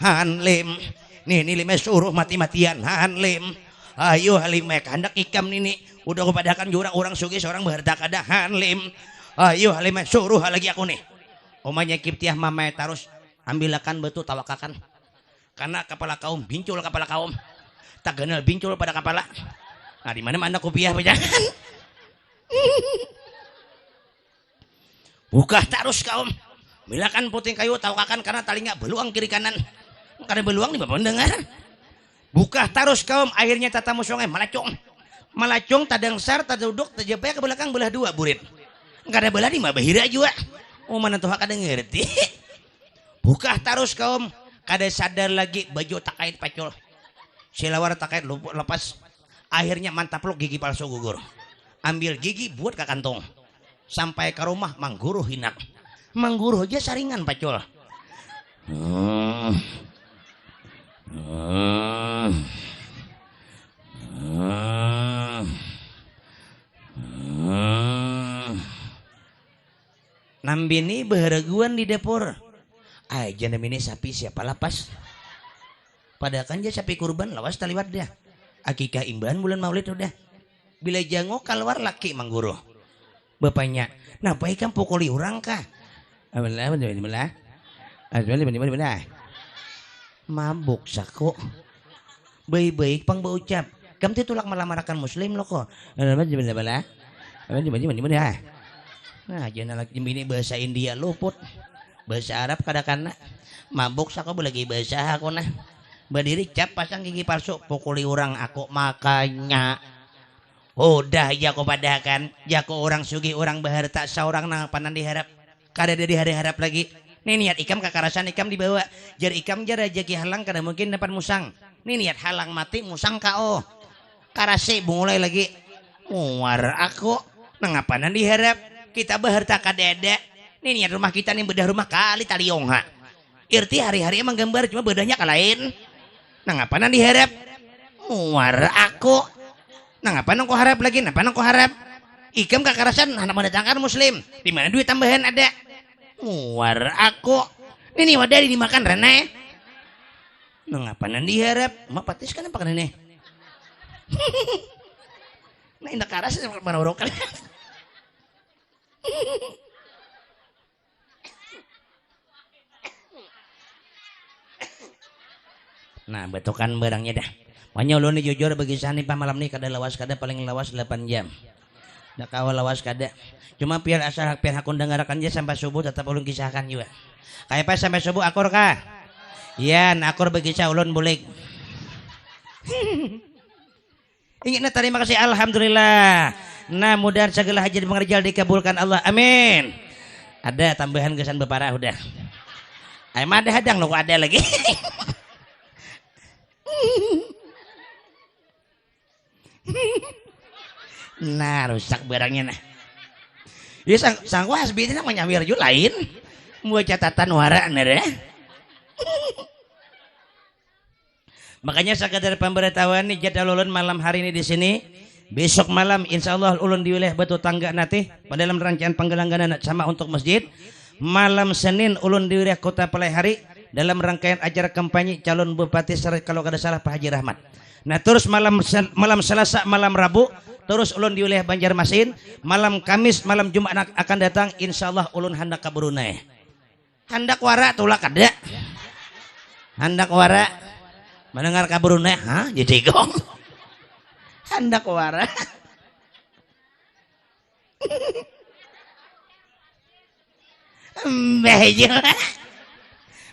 hanlim nih lima suruh mati-matian hanlim ayo halimai hendak ikam nini udah kepadakan jurang orang sugi seorang berharta kada hanlim ayo halimai suruh lagi aku nih omanya Kiptiah mamai terus ambilakan betul tawakakan karena kepala kaum bincul kepala kaum tak kenal bincul pada kepala. Nah di mana kopiah pajangan. Buka terus kaum. Milakan puting kayu tahu kakan karena talinga beluang kiri kanan. Karena beluang nih bapak mendengar. Buka terus kaum akhirnya tata musongai malacung. Malacung tadang sar taduduk tajepaya ke belakang belah dua burit. Kada belah di mah bahira juga. Oh mana tuh kada ngerti. Buka terus kaum kada sadar lagi baju tak kait pacul. Silawar tak kait lepas. Akhirnya mantap lo gigi palsu gugur. Ambil gigi buat ke kantong. Sampai ke rumah mangguru hinak. Mangguru aja saringan pacul. Nambini beheraguan di dapur. Aja namini sapi siapa lapas. Padahal kan dia sapi kurban lawas taliwat dah. Akikah imbahan bulan maulid udah. Bila jangok keluar laki mangguru. Bapaknya, napa ikan pukuli orang kah? Mabuk sako. Baik-baik pang berucap. Kamu tuh tulak melamarakan muslim lo kok. Nah, jangan lagi ini bahasa India luput. Bahasa Arab kadang-kadang mabuk sako lagi bahasa aku nah. Berdiri cap pasang gigi palsu pukuli orang aku makanya. Udah ya kau padakan. Ya kau orang sugi orang berharta seorang nang panan diharap. Kada ada diharap lagi. Nih niat ikam kakarasan ikam dibawa. Jar ikam jar rezeki halang kada mungkin dapat musang. Nih niat halang mati musang kao. Karase mulai lagi. Muar aku nang panan diharap. Kita berharta kada ada. Nih niat rumah kita nih bedah rumah kali taliong ha. Irti hari-hari emang gambar cuma bedahnya kalain. Nang panan diharap. Muar aku. Nah ngapain aku harap lagi? Ngapain aku harap? Ikam kakarasan anak mendatangkan muslim. Di mana duit tambahan ada? Muar aku. Ini wadah dimakan Rene. Nah ngapain diharap? Mak patis kan apa kan ini? Nah indah karas sama mana orang kali. Nah betokan barangnya dah. Pokoknya ulun nih jujur bagi sani pa malam nih kada lawas kada paling lawas 8 jam. Dak kawal lawas kada. Cuma biar asal biar hakun dengarkan aja sampai subuh tetap ulun kisahkan juga. Kayak pas sampai subuh akur kah? Iya, akur bagi sa ulun boleh. Ingin terima kasih alhamdulillah. Nah, mudah segala hajat mengerjal dikabulkan Allah. Amin. Ada tambahan kesan beparah udah. Emang ada hadang lo ada lagi. Nah rusak barangnya nah. Ya sang wasbi itu namanya nyamir juga lain. Buat catatan wara nere. Makanya sekadar pemberitahuan nih jadwal ulun malam hari ini di sini. Besok malam insya Allah ulun di wilayah Batu Tangga nanti pada dalam rangkaian penggelangan sama untuk masjid. Malam Senin ulun di wilayah Kota Palehari dalam rangkaian acara kampanye calon bupati Seret kalau kada salah Pak Haji Rahmat. Nah terus malam Selasa, malam Rabu terus ulun di wilayah Banjarmasin, malam Kamis, malam Jumat akan datang insya Allah ulun hendak ke Brunei. Hendak wara tulak ada. Hendak wara mendengar ke Brunei, hah? Jadi gong. Hendak wara. Bejo.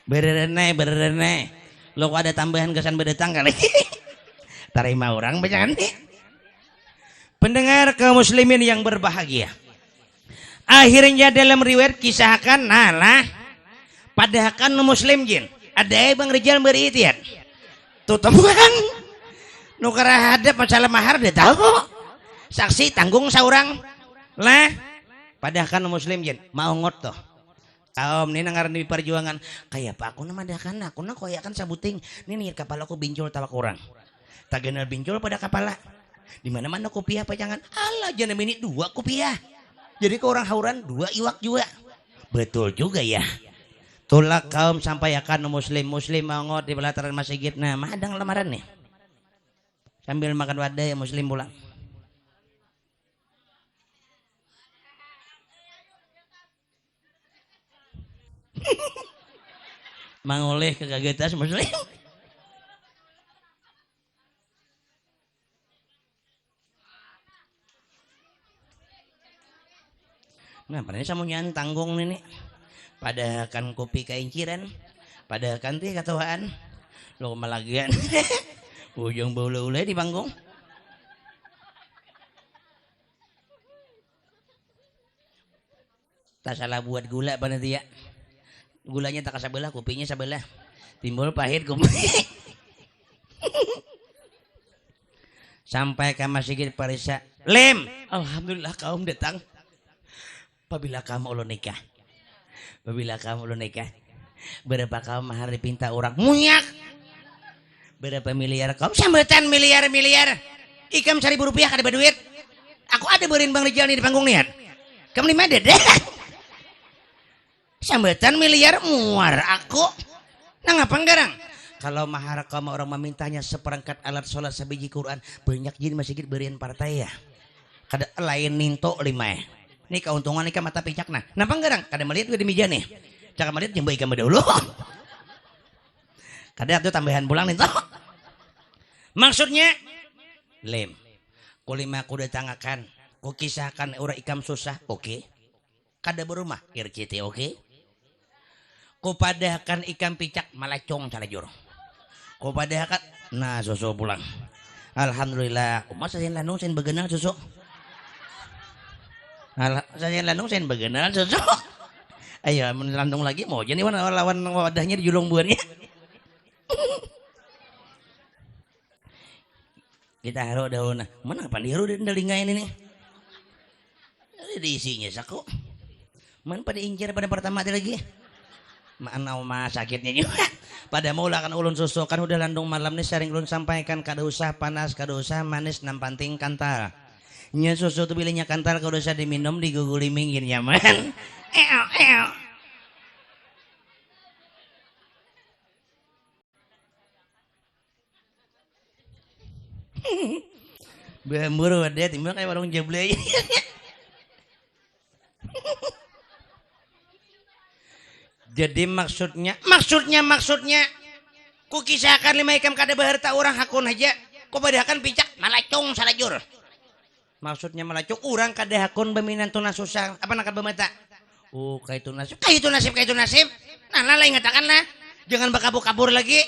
Berenai. Lo kok ada tambahan kesan bedetang kali. Terima orang banyak nih. Pendengar kaum muslimin yang berbahagia. Akhirnya dalam riwayat kisahkan nalah padahkan muslim jin. Ada bang Rijal beritian. Tutup bang. Nukara hadap masalah mahar dia tahu. Saksi tanggung seorang. Lah padahkan muslim jin mau ngotoh. Kaum ini nangar di perjuangan kayak apa aku nama dakan aku nak koyakan sabuting ini kapal aku bincul tawa kurang. Tak kenal bincul pada kapala. Di mana-mana kopiah pajangan. Alah jangan ini 2 kopiah. Jadi ke orang hauran 2 iwak juga. Betul juga ya. Tulak kaum sampai akan muslim mangot di pelataran masjid. Nah, madang lamaran nih. Sambil makan wadah ya muslim pulang. Mangoleh kekagetan muslim. Nah, padahal samunyan tanggung ini. Padahakan kopi kainciran, padahakan teh katuaan. Lo malagian. Ujung bulu-ule di panggung. Tak salah buat gula panitia. Gulanya tak sebelah, kopinya sebelah. Timbul pahit kopi. Sampai ke masjid Parisa. Lem, alhamdulillah kaum datang. Apabila kamu ulun nikah. Apabila kamu ulun nikah. Berapa kaum mahar dipinta orang? Munyak. Berapa miliar kaum? Sambutan miliar. Ikam 1.000 rupiah kada berduit. Aku ada berin bang Rijal nih di panggung niat. Kamu lima deh. Sambutan miliar muar aku. Nah ngapa garang? Kalau mahar kamu orang memintanya seperangkat alat sholat sebiji Quran, banyak jadi masjid berian partai ya. Kada lain ninto 5. Ini keuntungan ini mata picak nah. Napa garang? Kada melihat gue di meja nih. Cakap melihat jembai kamu dahulu. Kada itu tambahan pulang ninto. Maksudnya lem. Kulima ku datangakan, ku kisahkan orang ikam susah, oke. Kada berumah, irciti oke. Ku padahkan ikam picak malacong salajur. Ku padahkan, nah susu pulang. Alhamdulillah, masa sen lanung sen begenal susu. Sen lanung sen begenal susu. Ayo melandung lagi mau jadi lawan wadahnya di julung buannya. Kita haro daun. Mana pan diharu dan dalingain ini. Diisinya saku. Man pada incer pada pertama lagi. Mana sakitnya juga. Pada mau lah kan ulun susu kan udah landung malam nih sering ulun sampaikan kada usah panas, kada usah manis, nampanting kantal. Nya susu tuh bilihnya kantal kada usah diminum diguguli minggir nyaman. Bemburu ada timbang kayak warung jable. Jadi maksudnya ku kisahkan 5 ikam kada beharta orang hakun aja ku padahkan picak malacong salajur. Maksudnya malacong orang kada hakun beminan tuna susah apa nakad bemata. Oh kaitu nasib. Nah lain ngatakan lah. Jangan bakabur-kabur lagi.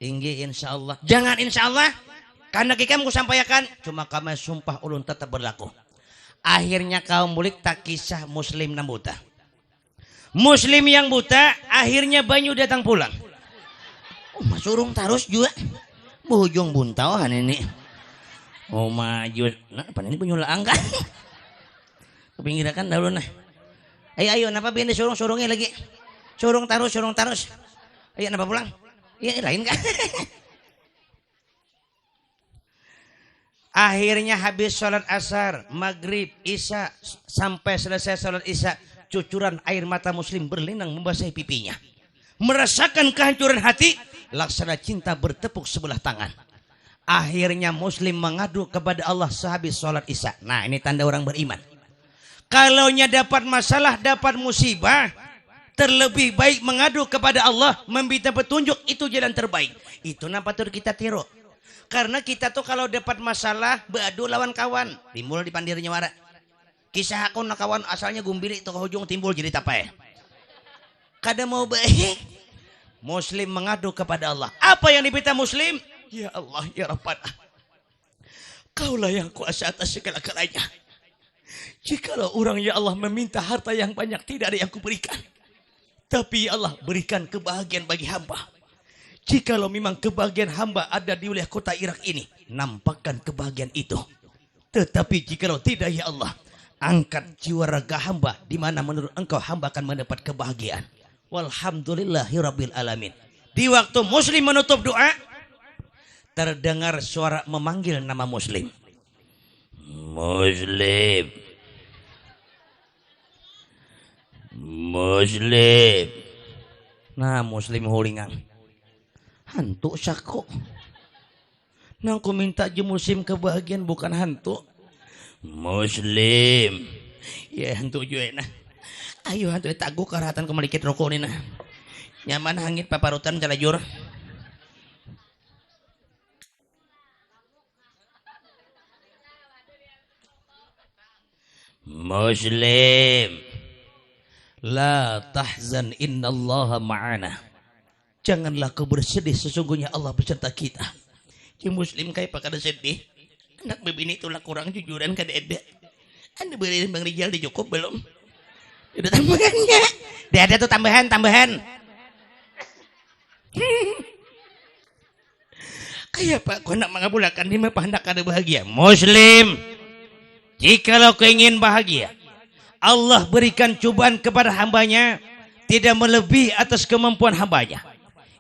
Tinggi insyaallah. Jangan insyaallah. Karena kikam ku sampaikan cuma kami sumpah ulun tetap berlaku. Akhirnya kaum mulik tak kisah muslim na buta. Muslim yang buta akhirnya banyu datang pulang. Oh masurung tarus juga. Bujung buntawahan ini. Oh maju. Nah apa ini penyula angka. Kepinggirakan dahulu nah. Ayo napa biar surung-surungnya lagi. Surung tarus. Ayo napa pulang? Iya lain kan. Akhirnya habis sholat asar, maghrib, isya, sampai selesai sholat isya, cucuran air mata muslim berlinang membasahi pipinya. Merasakan kehancuran hati, laksana cinta bertepuk sebelah tangan. Akhirnya muslim mengadu kepada Allah sehabis sholat isya. Nah ini tanda orang beriman. Kalaunya dapat masalah, dapat musibah, terlebih baik mengadu kepada Allah, meminta petunjuk, itu jalan terbaik. Itu nampak tur kita tiru. Karena kita tuh kalau dapat masalah beradu lawan kawan, timbul di pandirnya wara. Kisah aku nak kawan asalnya gumbiri itu ke ujung timbul jadi tapai. Kada mau baik. Muslim mengadu kepada Allah. Apa yang dipinta muslim? Ya Allah ya Rabbana. Kaulah yang kuasa atas segala-galanya. Jikalau orang ya Allah meminta harta yang banyak tidak ada yang kuberikan. Tapi ya Allah berikan kebahagiaan bagi hamba. Jikalau memang kebahagiaan hamba ada di wilayah kota Irak ini, nampakkan kebahagiaan itu. Tetapi jikalau tidak ya Allah, angkat jiwa raga hamba di mana menurut engkau hamba akan mendapat kebahagiaan. Walhamdulillahirabbil alamin. Di waktu muslim menutup doa, terdengar suara memanggil nama muslim. Muslim. Muslim. Nah muslim hulingan. Hantu sako. Nang ku minta je musim kebahagiaan bukan hantu. Muslim. Ya hantu juga nah. Ayo hantu tagu karatan kemalikit rokok ini nah. Nyaman hangit paparutan jalajur. Muslim, la tahzan innallaha ma'ana. Janganlah kau bersedih, sesungguhnya Allah beserta kita. Si Muslim kayak pak kada sedih. Anak bebini itulah kurang jujuran kada ada. Anda beri Bang Rijal di cukup belum? Ada tambahannya. Dia ada tuh tambahan. Kayak pak, kau nak mengabulkan dia mah hendak kada bahagia. Muslim, jikalau kau ingin bahagia, Allah berikan cobaan kepada hambanya tidak melebihi atas kemampuan hambanya.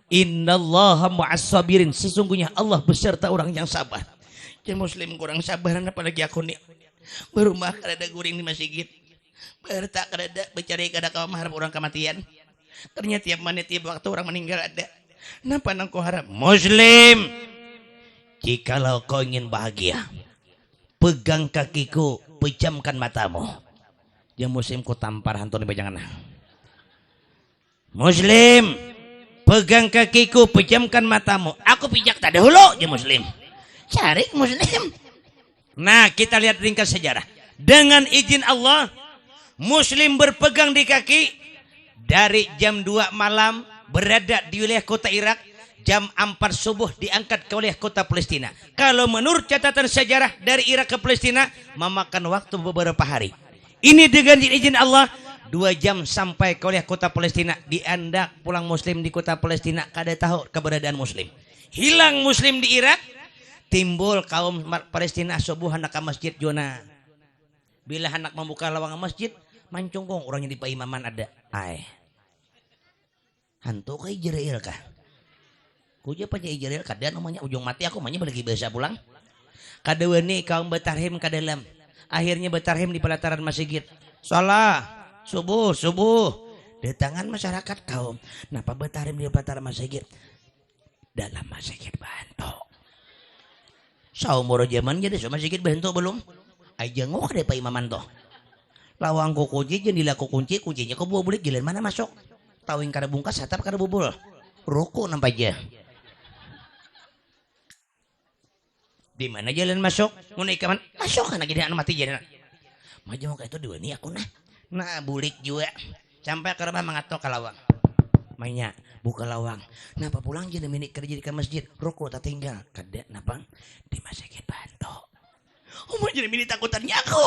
Innallaha ma'as sabirin, sesungguhnya Allah beserta orang yang sabar. Jadi Muslim kurang sabaran apalagi aku nih. Berumah kada guring di masjid. Bertak kada bercari kada kau harap orang kematian. Ternyata tiap menit tiap waktu orang meninggal ada. Napa nang kau harap? Muslim, jikalau kau ingin bahagia, pegang kakiku, pejamkan matamu. Dia Muslim ku tampar hantu ni bajangan. Muslim, pegang kakiku, pejamkan matamu. Aku pijak tak dahulu. Dia Muslim. Cari Muslim. Nah, kita lihat ringkas sejarah. Dengan izin Allah, Muslim berpegang di kaki dari jam 2 malam berada di wilayah kota Irak, jam 4 subuh diangkat ke wilayah kota Palestina. Kalau menurut catatan sejarah dari Irak ke Palestina memakan waktu beberapa hari. Ini dengan izin Allah 2 jam sampai ke wilayah kota Palestina. Diandak pulang Muslim di kota Palestina, kada tahu keberadaan Muslim. Hilang Muslim di Irak, timbul kaum Palestina subuh hendak ke masjid Jona. Bila hendak membuka lawang masjid, mancungkong orangnya di paimaman ada. Ai. Hantu kah Israel kah? Kuja pakai Israel kada namanya ujung mati aku manya balik bahasa pulang. Kada wani kaum bertarhim ka dalam. Akhirnya bertarhim di pelataran masjid. Salah subuh. Datangan masyarakat kaum. Napa bertarhim di pelataran masjid? Dalam masjid bantu. Saumur zaman jadi so masjid bantu belum? Aja ngok ada pak imaman toh. Lawang ko kunci jendela ko kunci, kuncinya ko buah bulik jalan mana masuk? Tawing kada bungkas hatap kada bubul. Ruko nampak aja. Di mana jalan masuk? Mun ikaman masuk kan lagi anu mati jalan. Maju kayak itu dua nih aku nah. Nah bulik juga. Sampai ke rumah mengatok ke lawang. Mainnya buka lawang. Napa pulang jadi minik kerja di masjid? Ruko tak tinggal. Kada napa? Di masjid bantu. Oh mau jadi minik takutannya aku.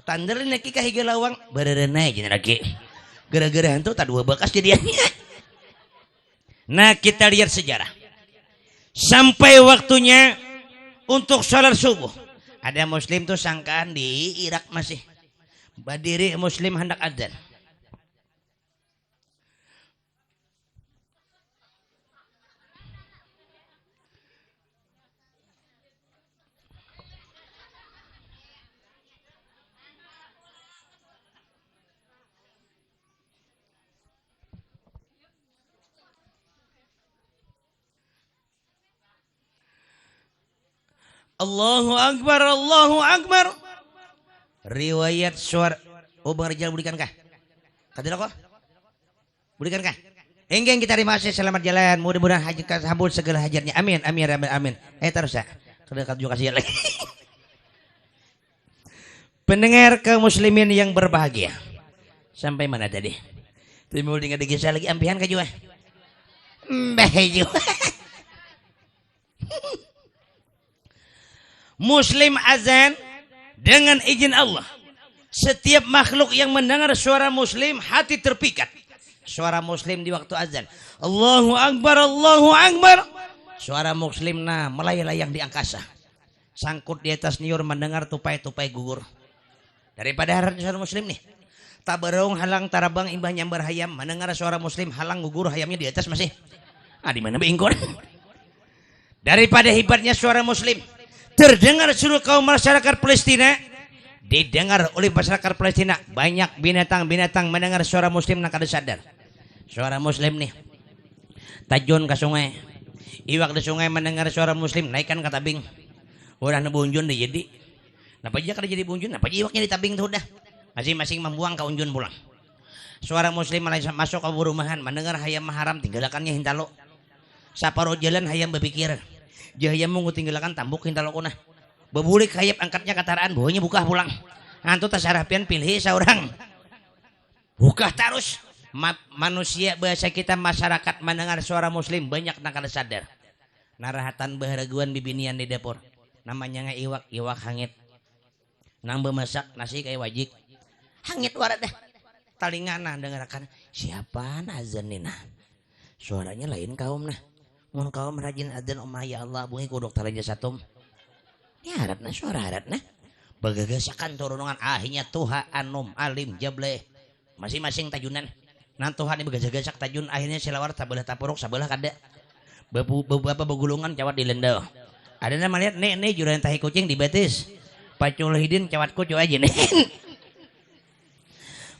Tandarin lagi kahiga lawang. Berenai jadi lagi. Gara-gara hantu tak dua bekas jadiannya. Nah kita lihat sejarah. Sampai waktunya untuk sholat subuh. Ada Muslim tuh sangkaan di Irak masih. Berdiri Muslim hendak adzan. Allahu Akbar, Allahu Akbar. Riwayat suara. Oh Bang Rijal berikan kah? Kata kok? Berikan kah? Enggak kita terima kasih selamat jalan. Mudah-mudahan haji kabul segala hajatnya. Amin, amin, amin, amin. Terus ya. Terima kasih lagi. Pendengar kaum muslimin yang berbahagia. Sampai mana tadi? Timbul dengan digisa lagi ampihan ke juga. Mbah Muslim azan dengan izin Allah. Setiap makhluk yang mendengar suara Muslim hati terpikat. Suara Muslim di waktu azan. Allahu Akbar, Allahu Akbar. Suara Muslim nah melayang-layang di angkasa. Sangkut di atas niur mendengar tupai-tupai gugur. Daripada harap suara Muslim nih. Tabarong halang tarabang imbah nyambar hayam. Mendengar suara Muslim halang gugur hayamnya di atas masih. Di mana beingkor? Daripada hebatnya suara Muslim. Terdengar seluruh kaum masyarakat Palestina, didengar oleh masyarakat Palestina. Banyak binatang-binatang mendengar suara Muslim nak ada sadar. Suara Muslim nih. Tajun ke sungai. Iwak di sungai mendengar suara Muslim naikkan ke tabing. Orang bunjun di jadi. Napa aja kada jadi bunjun? Napa aja iwaknya di tabing tuh udah. Masing-masing membuang ke unjun pulang. Suara Muslim masuk ke rumahan mendengar hayam haram tinggalkannya hintalo. Saparo jalan hayam berpikir. Jahaya mau tinggalkan tambuk hintalo kuna. Bebulik hayap angkatnya kataraan bawahnya buka pulang. hantu tasarapian pilih seorang buka terus manusia bahasa kita masyarakat mendengar suara muslim banyak nak kada sadar narahatan baharaguan bibinian di dapur namanya iwak hangit nang bemasak nasi kayak wajik hangit warat dah talingana dengarkan siapa azan nina suaranya lain kaum nah mun kaum rajin adzan omah ya Allah bunyi kuduk talaja satum ya harapna suara harapna bagagasakan turunungan akhirnya tuha anum alim jable masing-masing tajunan nan tuhan ini bagagasak tajun akhirnya silawar sabelah tapuruk sabelah kada beberapa begulungan cawat di lendau ada nama lihat nek juragan tahi kucing di betis pacul hidin cawat kucu aja nih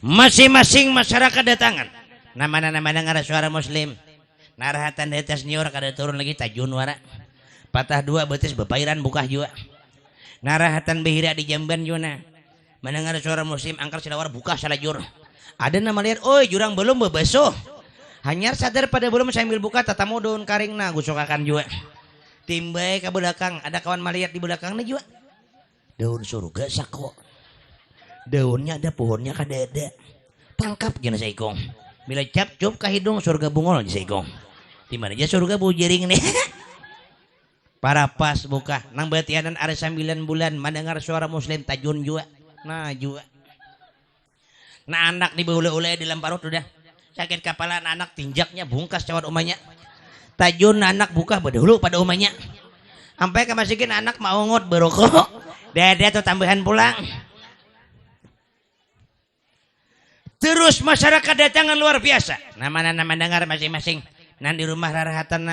masing-masing masyarakat datangan nama-nama dengar suara muslim narahatan di atas nior kada turun lagi tajun wara patah dua betis bepairan buka juga narahatan behira di jamban juna mendengar suara muslim angker silawar buka salajur ada nama lihat oi jurang belum bebeso hanya sadar pada belum sambil buka tatamu daun karing na gusokakan juga timbai ke belakang ada kawan melihat di belakang na juga daun surga sako daunnya ada pohonnya kada ada tangkap gina saikong bila cap cup ke hidung surga bungol di saikong di mana aja surga bujiring nih para pas buka nang batianan ada 9 bulan mendengar suara muslim tajun juga nah juga nah anak dibeule-ule di lemparut udah sakit kepala anak tinjaknya bungkas cawat umanya tajun anak buka berdahulu pada umanya sampai kemasikin anak mau ngot berokok dada atau tambahan pulang terus masyarakat datangan luar biasa nama-nama dengar masing-masing nan di rumah rarahatan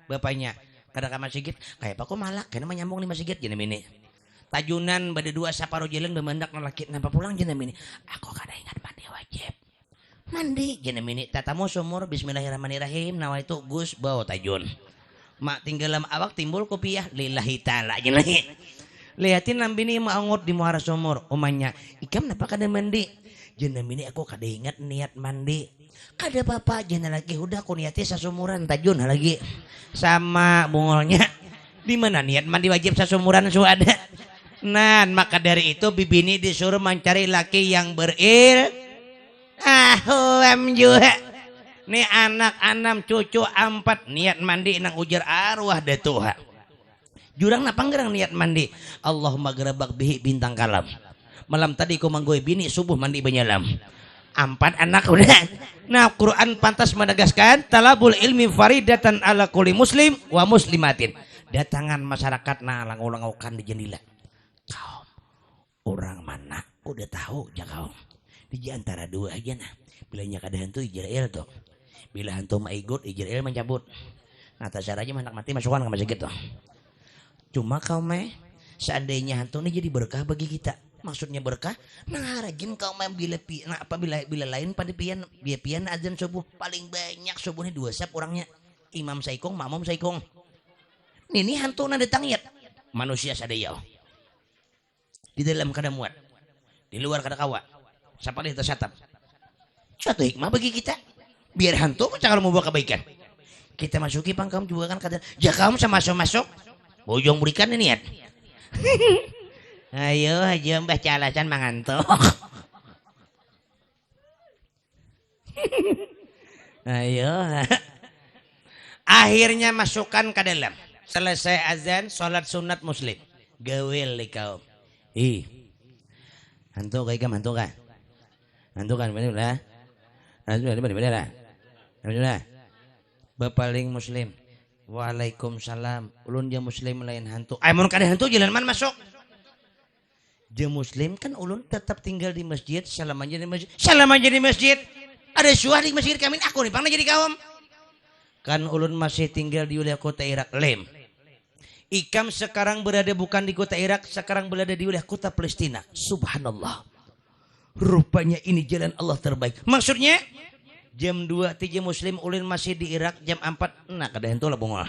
bapaknya kada ka masjid kayak apa kok malak kena menyambung di masjid jenam ini tajunan bade dua saparo jalan bemendak nalaki nampak pulang jenam ini aku kada ingat mandi wajib mandi jenam ini tatamu sumur bismillahirrahmanirrahim nawa itu gus bawa tajun mak tinggal lama awak timbul kopiah lillahi ta'ala jenam ini lihatin nambini mak angot di muara sumur umanya ikam napa kada mandi jenam ini aku kada ingat niat mandi kada apa-apa jenam lagi udah aku niatnya sasumuran tajun lagi sama bungolnya di mana niat mandi wajib sasumuran su ada nan maka dari itu bibini disuruh mencari laki yang juga nih anak 6 cucu 4 niat mandi nang ujar arwah datuha jurang napa ngerang niat mandi Allahumma gerabak bihi bintang kalam malam tadi ku manggoy bini subuh mandi banyalam 4 anak udah. Nah Quran pantas menegaskan talabul ilmi faridatan ala kulli muslim wa muslimatin. Datangan masyarakat nah langu-langukan di jendela. Kaum orang mana udah tahu ya kaum. Di antara dua aja nah. Bilanya kada hantu Israel tuh. Bila hantu maigut Israel mencabut. Nah tasaranya anak mati masukkan ke masjid tuh. Cuma kaum seandainya hantu ini jadi berkah bagi kita. Maksudnya berkah ngarajin kau main bila lain pada pian azan subuh paling banyak subuh ini 2 sap orangnya imam saikong makmum saikong ini hantu na datang ya manusia sadaya di dalam kada muat di luar kada kawa siapa dia tersatap suatu hikmah bagi kita biar hantu kalau mau buat kebaikan kita masuki pangkam juga kan kada ya kamu sama masuk bojong berikan ini ya ayo aja mbah calasan mangantuk ayo akhirnya masukkan ke dalam selesai azan sholat sunat muslim gawil di kaum hantu kayak hantu kan bener lah bapaling muslim waalaikumsalam ulun dia muslim lain hantu mun kada hantu jalan man masuk dia muslim kan ulun tetap tinggal di masjid selama jadi masjid ada suah di masjid kami aku nih pernah jadi kaum kan ulun masih tinggal di wilayah kota Irak lem ikam sekarang berada bukan di kota Irak sekarang berada di wilayah kota Palestina subhanallah rupanya ini jalan Allah terbaik maksudnya jam 2 3 muslim ulun masih di Irak jam 4 nah kada hentu lah bungol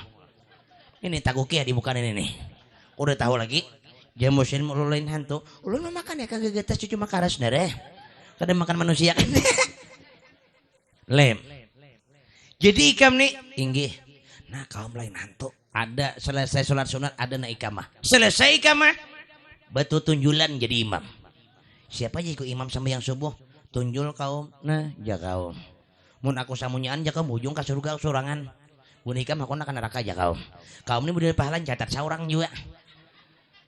ini takuki ya dibukan ini nih udah tahu lagi jam muslim ulun lain hantu ulun makan ya kagak getas cucu makaras nere kada makan manusia kan lem jadi ikam nih inggih nah kaum lain hantu ada selesai sholat sunat ada na ikamah selesai ikamah batu tunjulan jadi imam siapa aja ikut imam sembahyang subuh tunjul kaum nah ja kaum mun aku samunyaan ja kaum ujung ka surga sorangan mun hikam aku ka neraka ja kaum ini budaya pahalan catat saurang juga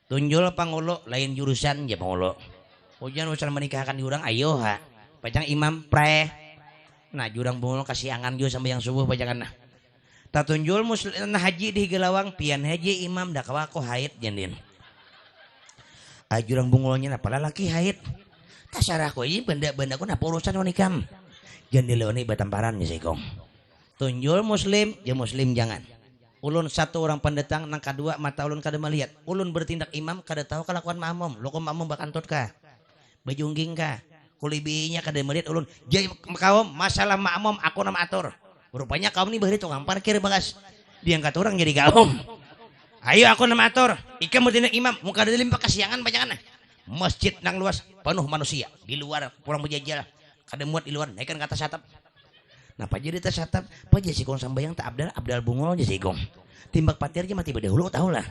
tunjul pangulo lain jurusan ja pangulo hujan urusan menikahkan diurang ayo ha pacang imam pre nah jurang pangulo kasiangan juga sembahyang subuh pacangan nah tatunjul muslim nah haji di gelawang pian haji imam da kawa ko haid jandin jurang bungulnya apa laki haid tasarah ko ini benda-benda ko na urusan wanikam jangan dileoni batamparan ya sekong tunjul muslim ya muslim jangan ulun satu orang pendetang nang kedua mata ulun kada melihat ulun bertindak imam kada tahu kelakuan makmum lo ko makmum bakantut ka bajungging ka kulibinya kada melihat ulun jadi kaum masalah makmum aku nama atur rupanya kaum ini beri tukang parkir bagas diangkat orang jadi kaum ayo aku nama atur ikam bertindak imam muka ada limpa kasiangan banyakan masjid nang luas penuh manusia di luar pulang berjajal kada muat di luar naikkan ke atas atap nah pak jadi atas atap pak jadi sikong sambayang tak abdal bungol jadi sikong timbak patir aja mati berdahulu tahu lah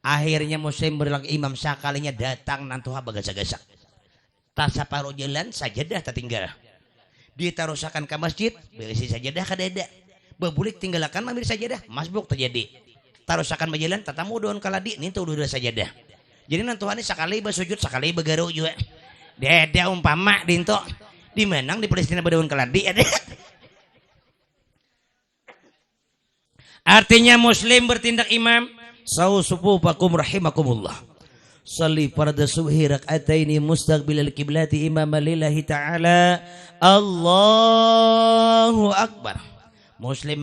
akhirnya muslim berlaku imam sekalinya datang nantuha bagasa-gasak tak separuh jalan sajadah tak tinggal ditarusakan ke masjid berisi sajadah kadeda bebulik tinggalakan mamir sajadah masbuk terjadi tarusakan berjalan tatamu doon kaladi ini tuh udah sajadah jadi nantuhan ini sekali bersujud sekali begaru juga deda umpama dinto dimenang di Palestina berdaun keladi ada artinya muslim bertindak imam sausufufakum rahimakumullah salli farda subhi rak'ataini mustaqbilal kiblati imam lillahi ta'ala Allahu akbar muslim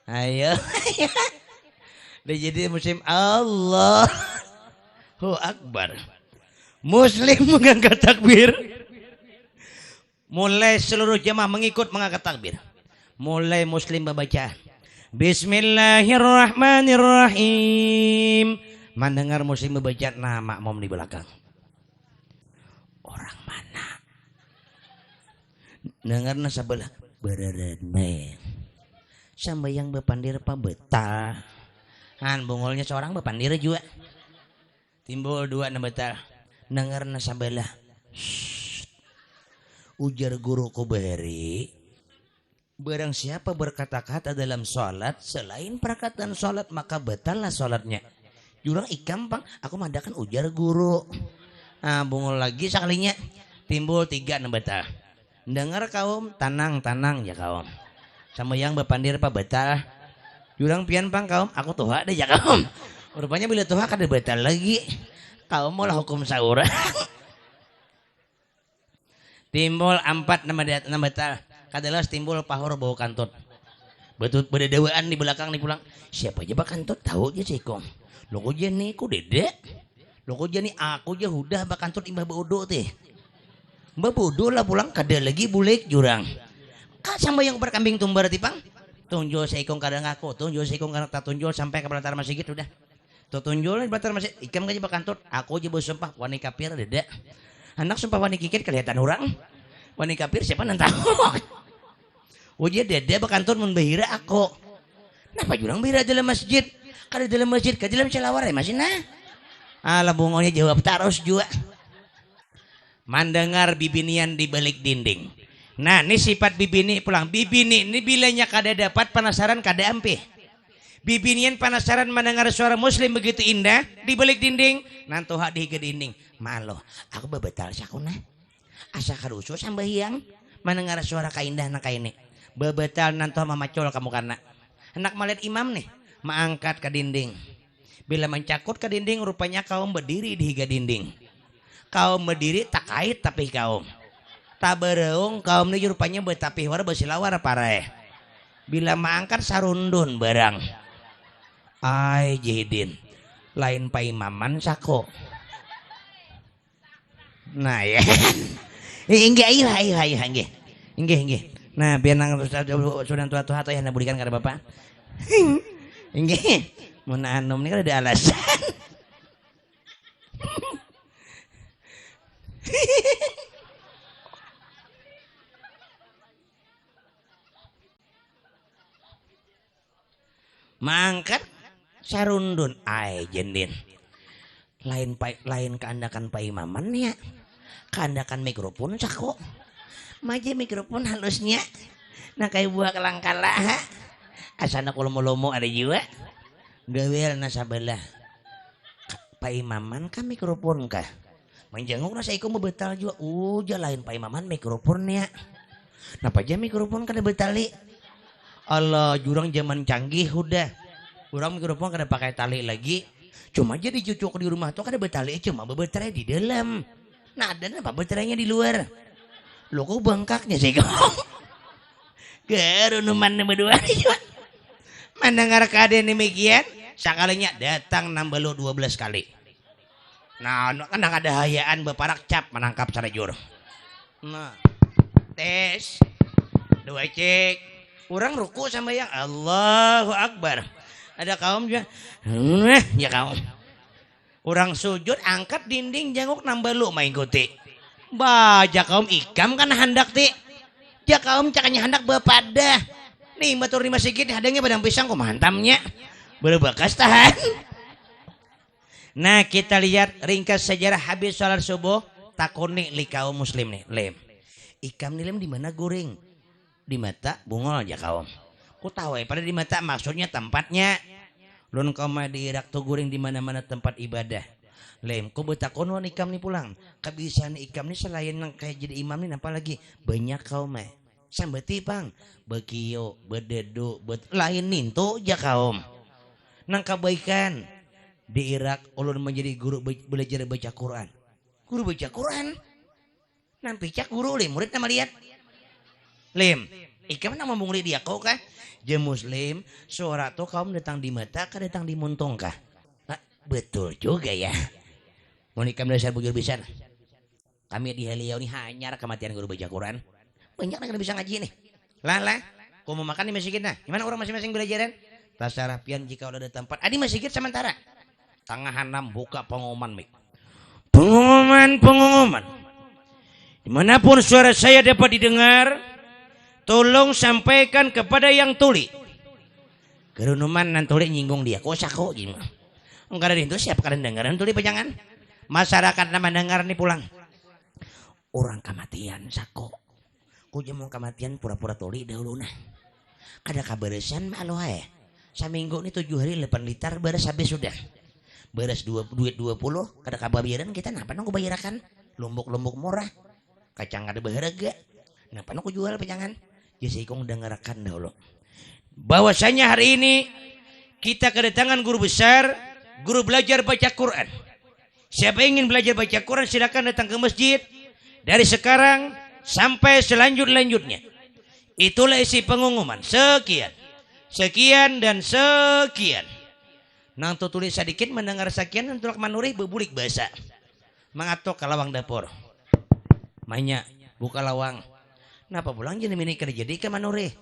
ayo udah jadi muslim Allahu akbar muslim mengangkat takbir mulai seluruh jamaah mengikut mengangkat takbir mulai muslim membaca Bismillahirrahmanirrahim mendengar muslim membaca nama makmum di belakang orang mana dengarna sebelah berereneng sampai yang bepandir apa betah han bungolnya seorang bepandir juga timbul dua na betah dengarna sebelah ujar guru kuberi barang siapa berkata-kata dalam sholat selain perkataan sholat maka batallah sholatnya jurang ikam pang aku mandakan ujar guru nah bungol lagi sekalinya timbul tiga na betah dengar kaum tanang ya kaum sama yang bepandir apa batal jurang pian pang kaum aku tuha deh ya kaum rupanya bila tuha kada batal lagi kaum mau hukum saurang timbul empat nama batal kadalas timbul pahor bau kantut betul berdewaan di belakang nih pulang siapa aja bak kantut tahu aja cikong lo kok jani ku dedek lo kok jani aku aja udah bak kantut imbah bodoh teh mbak bodoh lah pulang kada lagi bulik jurang kak sama yang berkambing tumbar tipang tunjul seikong kadang aku tunjul seikong kadang tak tunjul sampai ke belakang masjid udah tuh tunjul di belakang masjid ikam aja bak kantut aku aja bersumpah wani kafir dedek anak sumpah wani kikit kelihatan orang wani kafir siapa nanti ujian dede bak kantut membahira aku kenapa jurang bahira dalam masjid kada dalam masjid kada dalam celawar ya masih nah alah bungolnya jawab terus juga mendengar bibinian di balik dinding. Nah, ini sifat bibini pulang. Bibini ini bilanya kada dapat penasaran kada ampe. Bibinian penasaran mendengar suara muslim begitu indah di balik dinding. Nanto hak di dinding. Malo, aku bebetal sakuna. Asa karusu sambahyang mendengar suara kaindah nak kaini. Bebetal nanto mamacol kamu karena. Hendak melihat imam nih, maangkat ke dinding. Bila mencakut ke dinding rupanya kaum berdiri di higa dinding. Kaum berdiri tak kait tapi kaum tak bereung kaum ini rupanya betapih war bersilawar pare bila maangkat sarundun barang ay jihidin lain paimaman sako nah ya inggih inggih nah biar nang sudah tua-tua atau yang berikan kepada bapak inggih mun anom ini kan ada alasan mangkat sarundun ai jendin lain keandakan Pak Imaman ya keandakan mikrofon cako maji mikrofon halusnya nah kayak buah kelangkala asana kolomo-lomo ada juga gawel nasabelah Pak Imaman kan mikrofon kah menjenguk nasa iku mau betal juga lain Pak Imaman mikrofonnya napa aja mikrofon kada betali Allah jurang zaman canggih udah urang mikrofon kada pakai tali lagi cuma aja dicucuk di rumah tuh kada betali cuma bebeterai di dalam nah ada apa beterainya di luar lo kok bengkaknya sih kau kerunuman berdua mendengar keadaan demikian sekalinya datang nambah lo 12 kali nah kan ada hayaan beparak cap menangkap sarajur nah tes dua cek orang ruku sama yang Allahu Akbar ada kaum juga ya kaum orang sujud angkat dinding janguk nambah lu main kuti baja kaum ikam kan hendak ti ja kaum cakanya hendak bepada nih batur di masjid hadangnya badang pisang kok mantamnya berbekas tahan nah kita lihat ringkas sejarah habis sholat subuh takuni li kaum muslim nih lem ikam nih lem di mana goreng di mata bungol aja kaum ku tahu pada di mata maksudnya tempatnya lun kaum di Irak tuh goreng di mana-mana tempat ibadah lem ku betakon wan ikam nih pulang kebiasaan ikam nih selain kayak jadi imam nih apalagi banyak kaum sambeti pang bekio bededo lain ninto aja kaum nang kebaikan di Irak ulun menjadi guru belajar baca Quran guru baca Quran nang picak guru lem murid nama lihat lem ikam nama mungli dia kau kah je muslim suara tuh kaum datang di mata kah datang di muntung kah nah, betul juga ya mau ikam dasar bujur bisa kami di Heliau nih hanyar kematian guru baca Quran banyak yang bisa ngaji nih lah kau mau makan di masjid nah gimana orang masing-masing belajaran tasarapian jika udah ada tempat adi masjid sementara tengah hanam buka pengumuman mik pengumuman dimanapun suara saya dapat didengar tolong sampaikan kepada yang tuli kerunuman nan tuli nyinggung dia kok sako gimana enggak ada itu siapa kalian dengaran tuli pejangan masyarakat nama dengar nih pulang orang kematian sako ku jemong kematian pura-pura tuli dahulu nah ada kabaresan malu saminggu ini 7 hari 8 liter beres habis sudah beres duit 20 kada kabayaran kita napa nang ku bayarakan lombok murah kacang kada berharga napa nang ku jual pejangan jadi kong dengarkan dahulu bahwasanya hari ini kita kedatangan guru besar guru belajar baca Quran siapa ingin belajar baca Quran silakan datang ke masjid dari sekarang sampai selanjutnya itulah isi pengumuman sekian dan sekian nang tulis sedikit mendengar sekian untuk manuri bebulik bahasa mengatok ke lawang dapur mainnya buka lawang napa pulang jadi mini kada jadi ke manuri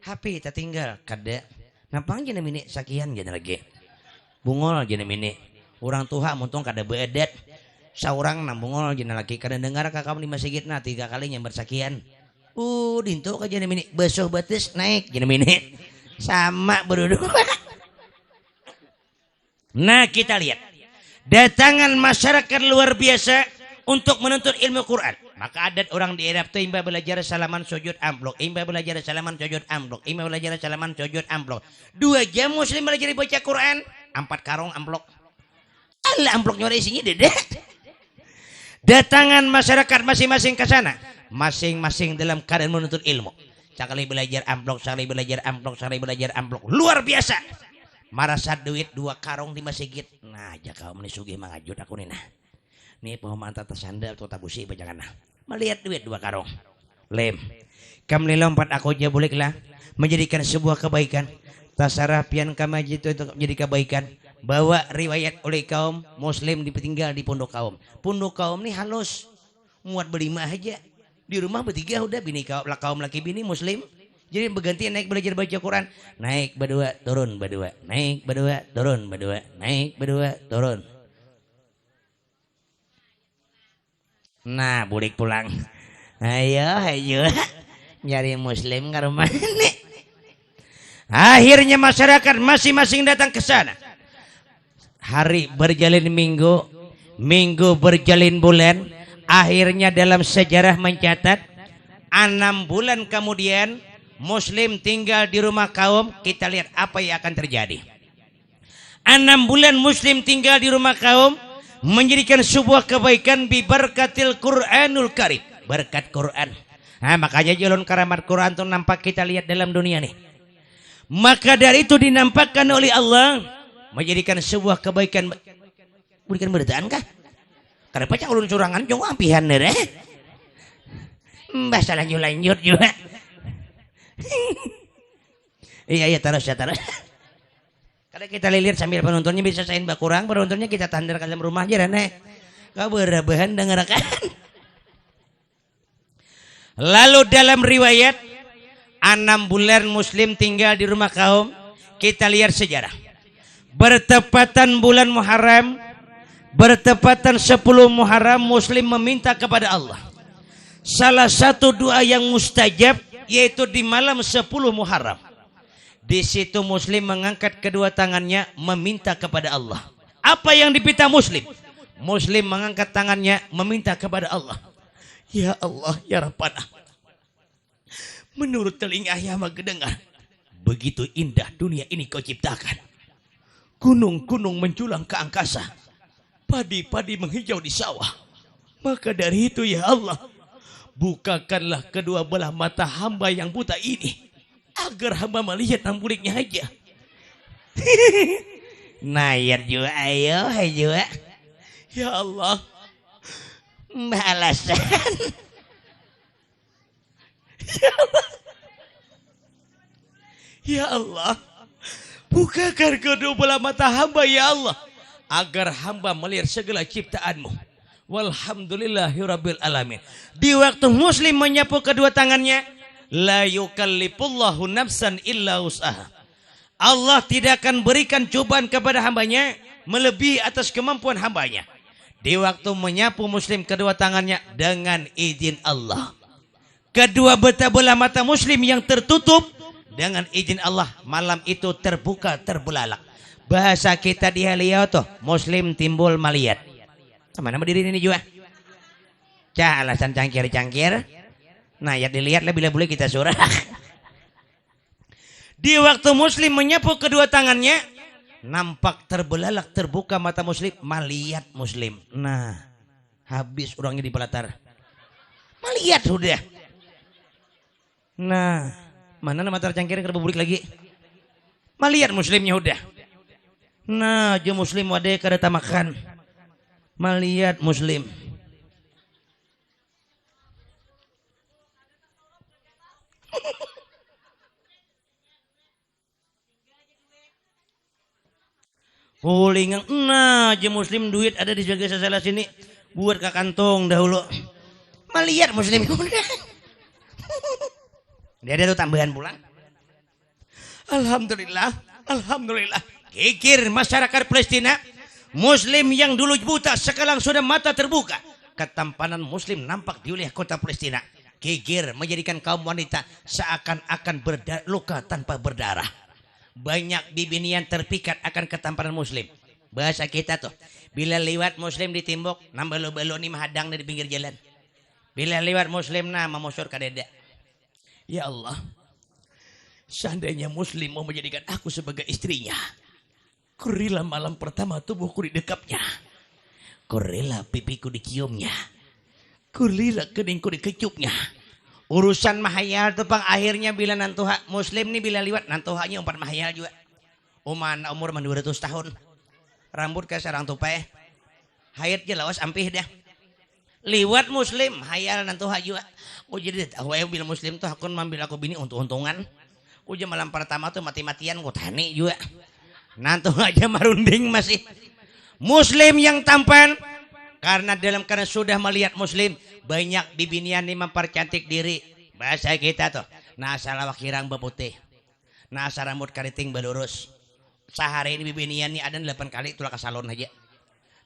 HP tak tinggal kada napang jadi mini sekian jadi lagi bungol jadi mini orang tua muntung kada beedet saurang nang bungol jadi lagi kada dengar kakak di masjid nah 3 kali nyamber sekian dintu ka jadi mini basuh batis naik jadi mini sama berdua nah kita lihat datangan masyarakat luar biasa untuk menuntut ilmu Quran maka adat orang di Arab itu imba belajar salaman sujud amplok imba belajar salaman sujud amplok imba belajar salaman sujud amplok 2 jam muslim belajar baca Quran 4 karung amplok Allah amploknya isinya dede datangan masyarakat masing-masing ke sana masing-masing dalam keadaan menuntut ilmu sekali belajar amplok luar biasa marasa duit 2 karung di masjid nah aja kau menisugih mangajut aku nih nah nih pemantau tersandal atau tabusi jangan nah melihat duit 2 karung lem kam lompat aku aja bolehlah menjadikan sebuah kebaikan tasarah pian kamaji itu menjadi kebaikan bawa riwayat oleh kaum muslim ditinggal di pondok kaum nih halus muat berlima aja di rumah bertiga udah bini kaum laki bini muslim jadi berganti naik belajar baca Quran naik berdua turun berdua naik berdua turun berdua naik berdua turun nah bulik pulang ayo nyari muslim ke rumah ini akhirnya masyarakat masing-masing datang ke sana hari berjalin minggu, minggu berjalin bulan, akhirnya dalam sejarah mencatat 6 bulan kemudian Muslim tinggal di rumah kaum. Kita lihat apa yang akan terjadi. 6 bulan Muslim tinggal di rumah kaum, menjadikan sebuah kebaikan bi barakatil Quranul Karim, berkat Quran. Nah, makanya jalan karamat Quran itu nampak kita lihat dalam dunia nih. Maka dari itu dinampakkan oleh Allah menjadikan sebuah kebaikan. Bukan bertaan kah? Karena pacak ulun curangan jong ampihan nih. Bahasa lanjut juga. Iya terus ya terus. Karena kita lihat sambil penontonnya bisa sain bakurang, penontonnya kita tandar ke dalam rumah aja Rene. Kau berabahan dengarkan. Lalu dalam riwayat 6 bulan Muslim tinggal di rumah kaum. Kita lihat sejarah. Bertepatan bulan Muharram, bertepatan 10 Muharram, Muslim meminta kepada Allah. Salah satu doa yang mustajab yaitu di malam 10 Muharram. Di situ Muslim mengangkat kedua tangannya meminta kepada Allah. Apa yang dipinta Muslim? Muslim mengangkat tangannya meminta kepada Allah. Ya Allah, ya Rabbana. Menurut telinga yang mendengar, begitu indah dunia ini kau ciptakan. Gunung-gunung menjulang ke angkasa, padi-padi menghijau di sawah. Maka dari itu ya Allah, bukakanlah kedua belah mata hamba yang buta ini, agar hamba melihat nambuliknya aja. Nayar juga ayo juga. Ya Allah, balasan. Ya Allah, ya Allah, bukakan kedua belah mata hamba ya Allah, agar hamba melihat segala ciptaanmu. Walhamdulillahirabbil alamin. Di waktu Muslim menyapu kedua tangannya, la yukallifullahu nafsan illa usaha. Allah tidak akan berikan cobaan kepada hambanya melebihi atas kemampuan hambanya. Di waktu menyapu Muslim kedua tangannya dengan izin Allah. Kedua belah mata Muslim yang tertutup dengan izin Allah malam itu terbuka terbelalak. Bahasa kita di Haliau tuh Muslim timbul maliat. Mana berdiri ini juga? Cah alasan cangkir-cangkir. Nah ya dilihat lah bila boleh kita surah. Di waktu Muslim menyapu kedua tangannya, nampak terbelalak terbuka mata Muslim, maliat Muslim. Nah habis orangnya di pelatar. Maliat sudah. Nah mana mata cangkir ke publik lagi? Maliat Muslimnya udah. Nah jo Muslim wade kada tamakan. Maliat Muslim. Ulingan, nah je Muslim duit ada di jaga sasalah sini buat ke kantong dahulu. Maliat Muslim. Dia ada tuh tambahan pulang. Alhamdulillah, alhamdulillah. Kikir masyarakat Palestina, Muslim yang dulu buta sekarang sudah mata terbuka. Ketampanan Muslim nampak di wilayah kota Palestina. Kikir menjadikan kaum wanita seakan-akan luka tanpa berdarah. Banyak bibinian terpikat akan ketampanan Muslim. Bahasa kita tuh, bila lewat Muslim ditimbuk, nambah lo nih mahadang dari pinggir jalan. Bila lewat Muslim nah memusur kadeda. Ya Allah, seandainya Muslim mau menjadikan aku sebagai istrinya, kurilah malam pertama tubuhku didekapnya, kurilah pipiku diciumnya, kurilah keningku dikecupnya. Urusan mahayal tuh pang akhirnya bila nantuha Muslim nih bila liwat nantuhanya 4 mahayal juga. Uman umur 200 tahun. Rambut kayak sarang tupai. Hayat je lawas ampih dah. Liwat Muslim hayal nantuha juga. Oh jadi tahu bila Muslim tuh aku mambil aku bini untung-untungan. Uja malam pertama tuh mati-matian ku tani juga. Nantuha aja marunding masih. Muslim yang tampan karena dalam karena sudah melihat Muslim banyak bibinian nih mempercantik diri. Bahasa kita tuh nasa lawak hirang beputih, nasa rambut keriting belurus. Sehari ini bibinian nih ada 8 kali tulah ke salon aja.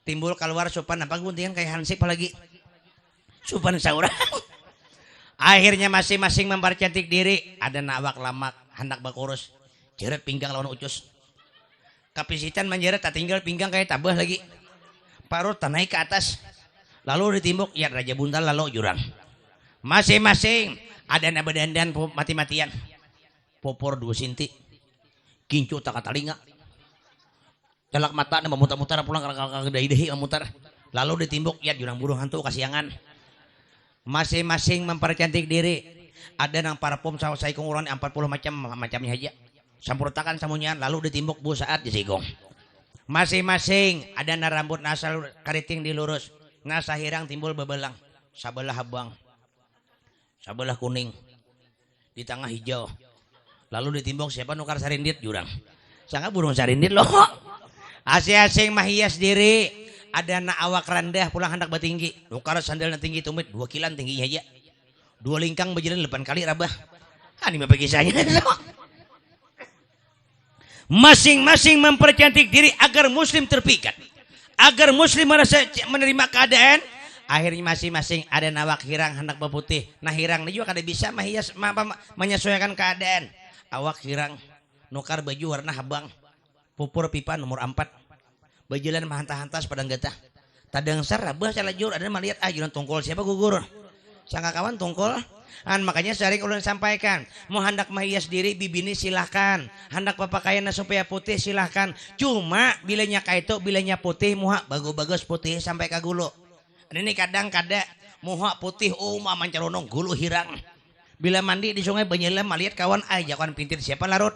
Timbul keluar sopan apa guntingan kayak hansip lagi sopan saurang. Akhirnya masing-masing mempercantik diri. Ada nawak lamak hendak bakurus jeret pinggang lawan ucus. Kapisitan manjara tak tinggal pinggang kayak tabah lagi. Parut naik ke atas. Lalu ditimbuk ya Raja Buntal lalu jurang. Masing-masing ada nabadandan mati-matian. Popor 2 sinti. Kincu tak katalinga. Celak mata na memutar-mutar pulang ke dehi memutar. Lalu ditimbuk ya jurang burung hantu kasiangan. Masing-masing mempercantik diri. Ada nang parfum saya kunguran 40 macamnya aja. Sampurtakan samunyan lalu ditimbuk bu saat disigong. Masing-masing ada na rambut nasal kariting dilurus. Nasa hirang timbul bebelang. Sabelah habang. Sabelah kuning. Di tengah hijau. Lalu ditimbuk siapa nukar sarindit jurang. Sangka burung sarindit loh. Asing-asing mahias diri. Ada na awak rendah pulang hendak batinggi. Nukar sandalnya tinggi tumit 2 kilan tingginya aja. 2 lingkang berjalan 8 kali rabah. Ini mah kisahnya. Masing-masing mempercantik diri agar muslim terpikat. Agar muslim merasa menerima keadaan. Akhirnya masing-masing ada nawak hirang hendak berputih. Nah hirang ini juga kada bisa menyesuaikan keadaan. Awak hirang nukar baju warna habang. Pupur pipa nomor 4. Berjalan mahantas-hantas padang getah. Tadang sarabah salajur ada melihat ajuran tungkol siapa gugur. Sangka kawan tungkol. Makanya sering ulun sampaikan, mau hendak mahias diri bibini silahkan, hendak papakaian supaya putih silahkan. Cuma bilanya kaito bilanya putih muha bagus-bagus putih sampai ke gulu. Ini kadang kada muha putih mancaronong gulu hirang. Bila mandi di sungai Banyelam melihat kawan aja kawan pintit siapa larut.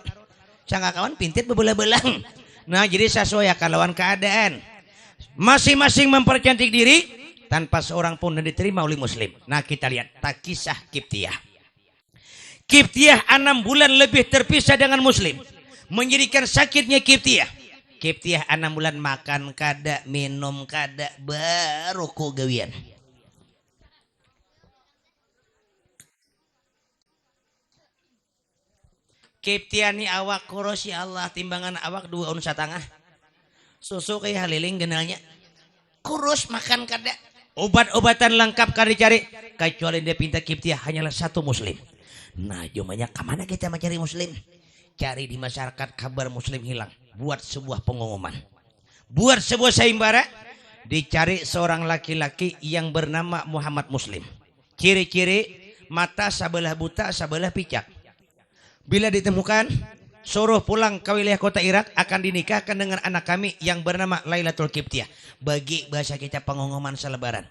Sangka kawan pintit bebelah-belang. Nah jadi sesuai lawan keadaan. Masing-masing mempercantik diri. Tanpa seorang pun diterima oleh muslim. Nah kita lihat tak kisah Kiptiah. Kiptiah 6 bulan lebih terpisah dengan muslim. Menjadikan sakitnya Kiptiah. Kiptiah 6 bulan makan kada, minum kada, baru gawian. Kiptiah ni awak kurus ya Allah. Timbangan awak 2 unsa tengah. Susu kayak haliling genalnya. Kurus makan kada. Obat-obatan lengkap kada dicari. Kecuali dia pinta Kiptiah hanyalah 1 muslim. Nah jumanya kemana kita mencari muslim? Cari di masyarakat kabar muslim hilang. Buat sebuah pengumuman. Buat sebuah sayembara. Dicari seorang laki-laki yang bernama Muhammad Muslim. Ciri-ciri mata sebelah buta sebelah picak. Bila ditemukan suruh pulang ke wilayah kota Irak akan dinikahkan dengan anak kami yang bernama Lailatul Kiptiah. Bagi bahasa kita pengumuman selebaran.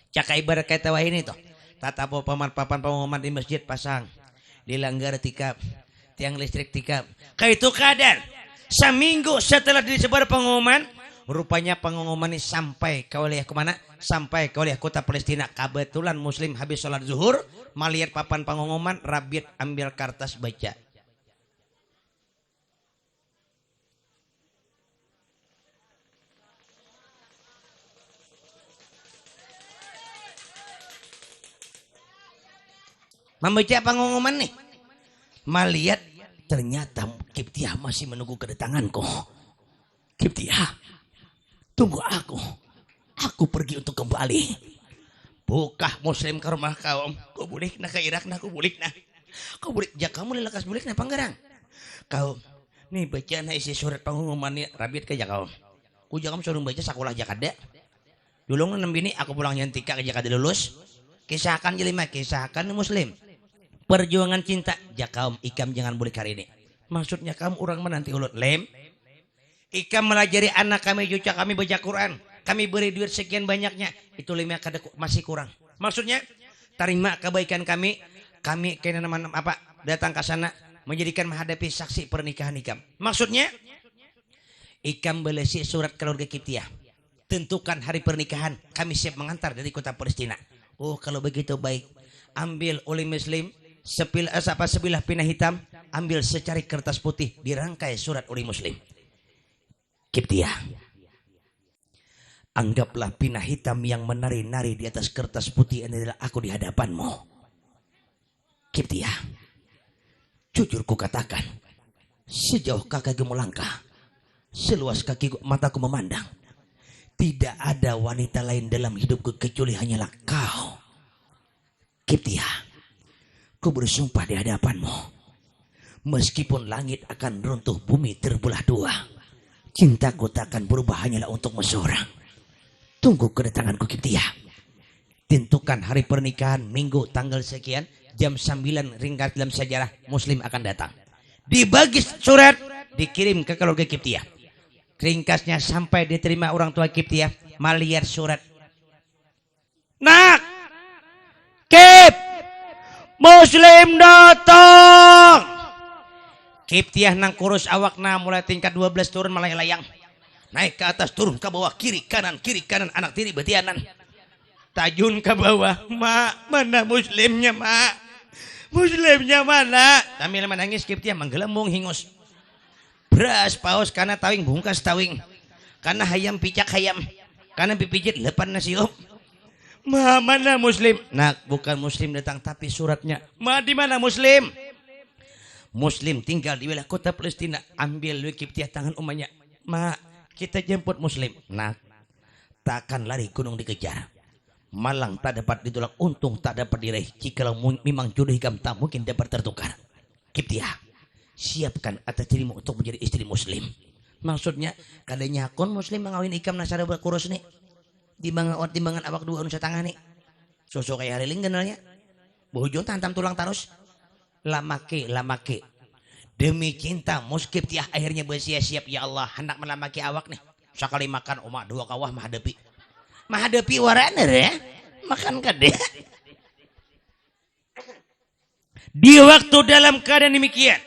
Caka ibarat kata wah ini tuh. Tata papan pengumuman di masjid pasang. Dilanggar tikap. Tiang listrik tikap. Kayak itu keadaan. Seminggu setelah disebar pengumuman. Rupanya pengumuman ini sampai ke wilayah kemana? Sampai ke wilayah kota Palestina. Kebetulan muslim habis sholat zuhur. Melihat papan pengumuman. Rabiat ambil kertas baca. Membaca pengumuman nih. Melihat ternyata Kiptiah masih menunggu kedatanganku. Kiptiah, tunggu aku. Aku pergi untuk kembali. Bukah muslim ke rumah kaum. Kau boleh nak ke Irak nak, kau boleh nak. Kau boleh, jak kamu lelakas boleh nak panggarang. Kau, nih baca na isi surat pengumuman nih. Rabiat ke jak kaum. Ku jak kamu suruh baca sekolah jakada. Dulu nembini aku pulang nyantika ke jakada lulus. Kisahkan jelima, kisahkan muslim. Perjuangan cinta jakaum ikam jangan boleh kari ini. Maksudnya kamu orang menanti ulut lem. Ikam melajari anak kami cuca kami baca Quran. Kami beri duit sekian banyaknya. Itu lima kada masih kurang. Maksudnya terima kebaikan kami. Kami kena nama apa datang ke sana menjadikan menghadapi saksi pernikahan ikam. Maksudnya ikam belesi surat keluarga Kiptiah. Tentukan hari pernikahan. Kami siap mengantar dari kota Palestina. Oh kalau begitu baik. Ambil oleh muslim. Sebilah pina hitam, ambil secari kertas putih, dirangkai surat oleh muslim. Kiptiah, anggaplah pina hitam yang menari-nari di atas kertas putih ini adalah aku di hadapanmu. Kiptiah, jujur ku katakan, sejauh kakiku melangkah, seluas kaki mataku memandang, tidak ada wanita lain dalam hidupku kecuali hanyalah kau. Kiptiah, ku bersumpah di hadapanmu, meskipun langit akan runtuh, bumi terbelah 2, Cintaku takkan berubah hanyalah untukmu seorang. Tunggu kedatanganku Kiptiah. Tentukan hari pernikahan minggu tanggal sekian jam 9 ringkas dalam sejarah Muslim akan datang. Dibagi surat dikirim ke keluarga Kiptiah. Ringkasnya sampai diterima orang tua Kiptiah melihat surat. Nak, Kip, Muslim datang. Kiptiah nang kurus awakna mulai tingkat 12 turun melayang-layang. Naik ke atas turun ke bawah kiri kanan anak tiri betianan. Tajun ke bawah, mak mana muslimnya mak, muslimnya mana? Sambil menangis Kiptiah menggelembung hingus. Beras paus karena tawing bungkas tawing, karena hayam picak hayam, karena pipijit lepan nasiop. Ma mana muslim? Nak bukan muslim datang tapi suratnya. Ma di mana muslim? Muslim tinggal di wilayah kota Palestina. Ambil Kiptiah tangan umanya. Ma kita jemput muslim. Nak takkan lari gunung dikejar. Malang tak dapat ditolak, untung tak dapat diraih. Jikalau memang jodoh hikam tak mungkin dapat tertukar. Kiptiah, siapkan atas dirimu untuk menjadi istri muslim. Maksudnya, kadanya akun muslim mengawin ikam nasara berkurus nih. Timbangan awak dua unsa tangan nih. Sosok kayak hariling kenalnya. Bojo tantam tulang tarus. Lamake. Demi cinta Kiptiah akhirnya bersiap-siap. Ya Allah, hendak melamaki awak nih. Sekali makan umat dua kawah menghadapi waraner ya, makan kade. Di waktu dalam keadaan demikian,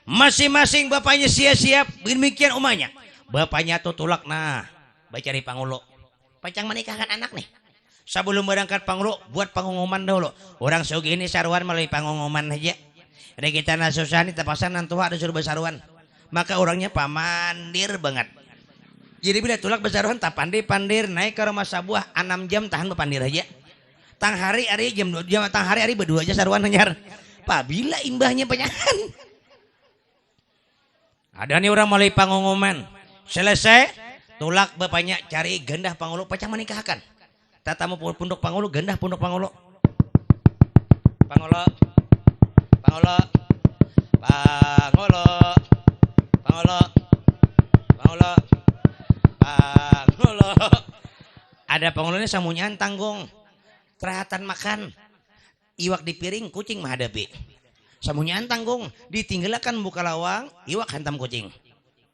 masing-masing bapaknya siap-siap, demikian umanya. Bapaknya tuh tulak, nah, bacari pangulo. Pancang menikahkan anak nih. Sebelum berangkat pangulo, buat pengumuman dulu. Orang sugi ini saruan melalui pengumuman aja. Ada kita nasusah nih, tepasan nantua ada suruh bersaruan. Maka orangnya pamandir banget. Jadi bila tulak besaruhan tak pandir naik ke rumah sabuah 6 jam tahan bepandir aja. Tang hari jam 2 jam, tang hari berdua aja saruan ngejar. Pak bila imbahnya penyangan. Ada nih orang mulai pengumuman. Selesai tulak bapaknya cari gendah pangulu pacang menikahkan. Tatamu punduk pangulu gendah punduk pangulu. Pangulu. Ada pengulunya samunyaan tanggung. Terahatan makan. Iwak di piring, kucing menghadapi. Samunyaan tanggung. Ditinggalakan buka lawang, iwak hantam kucing.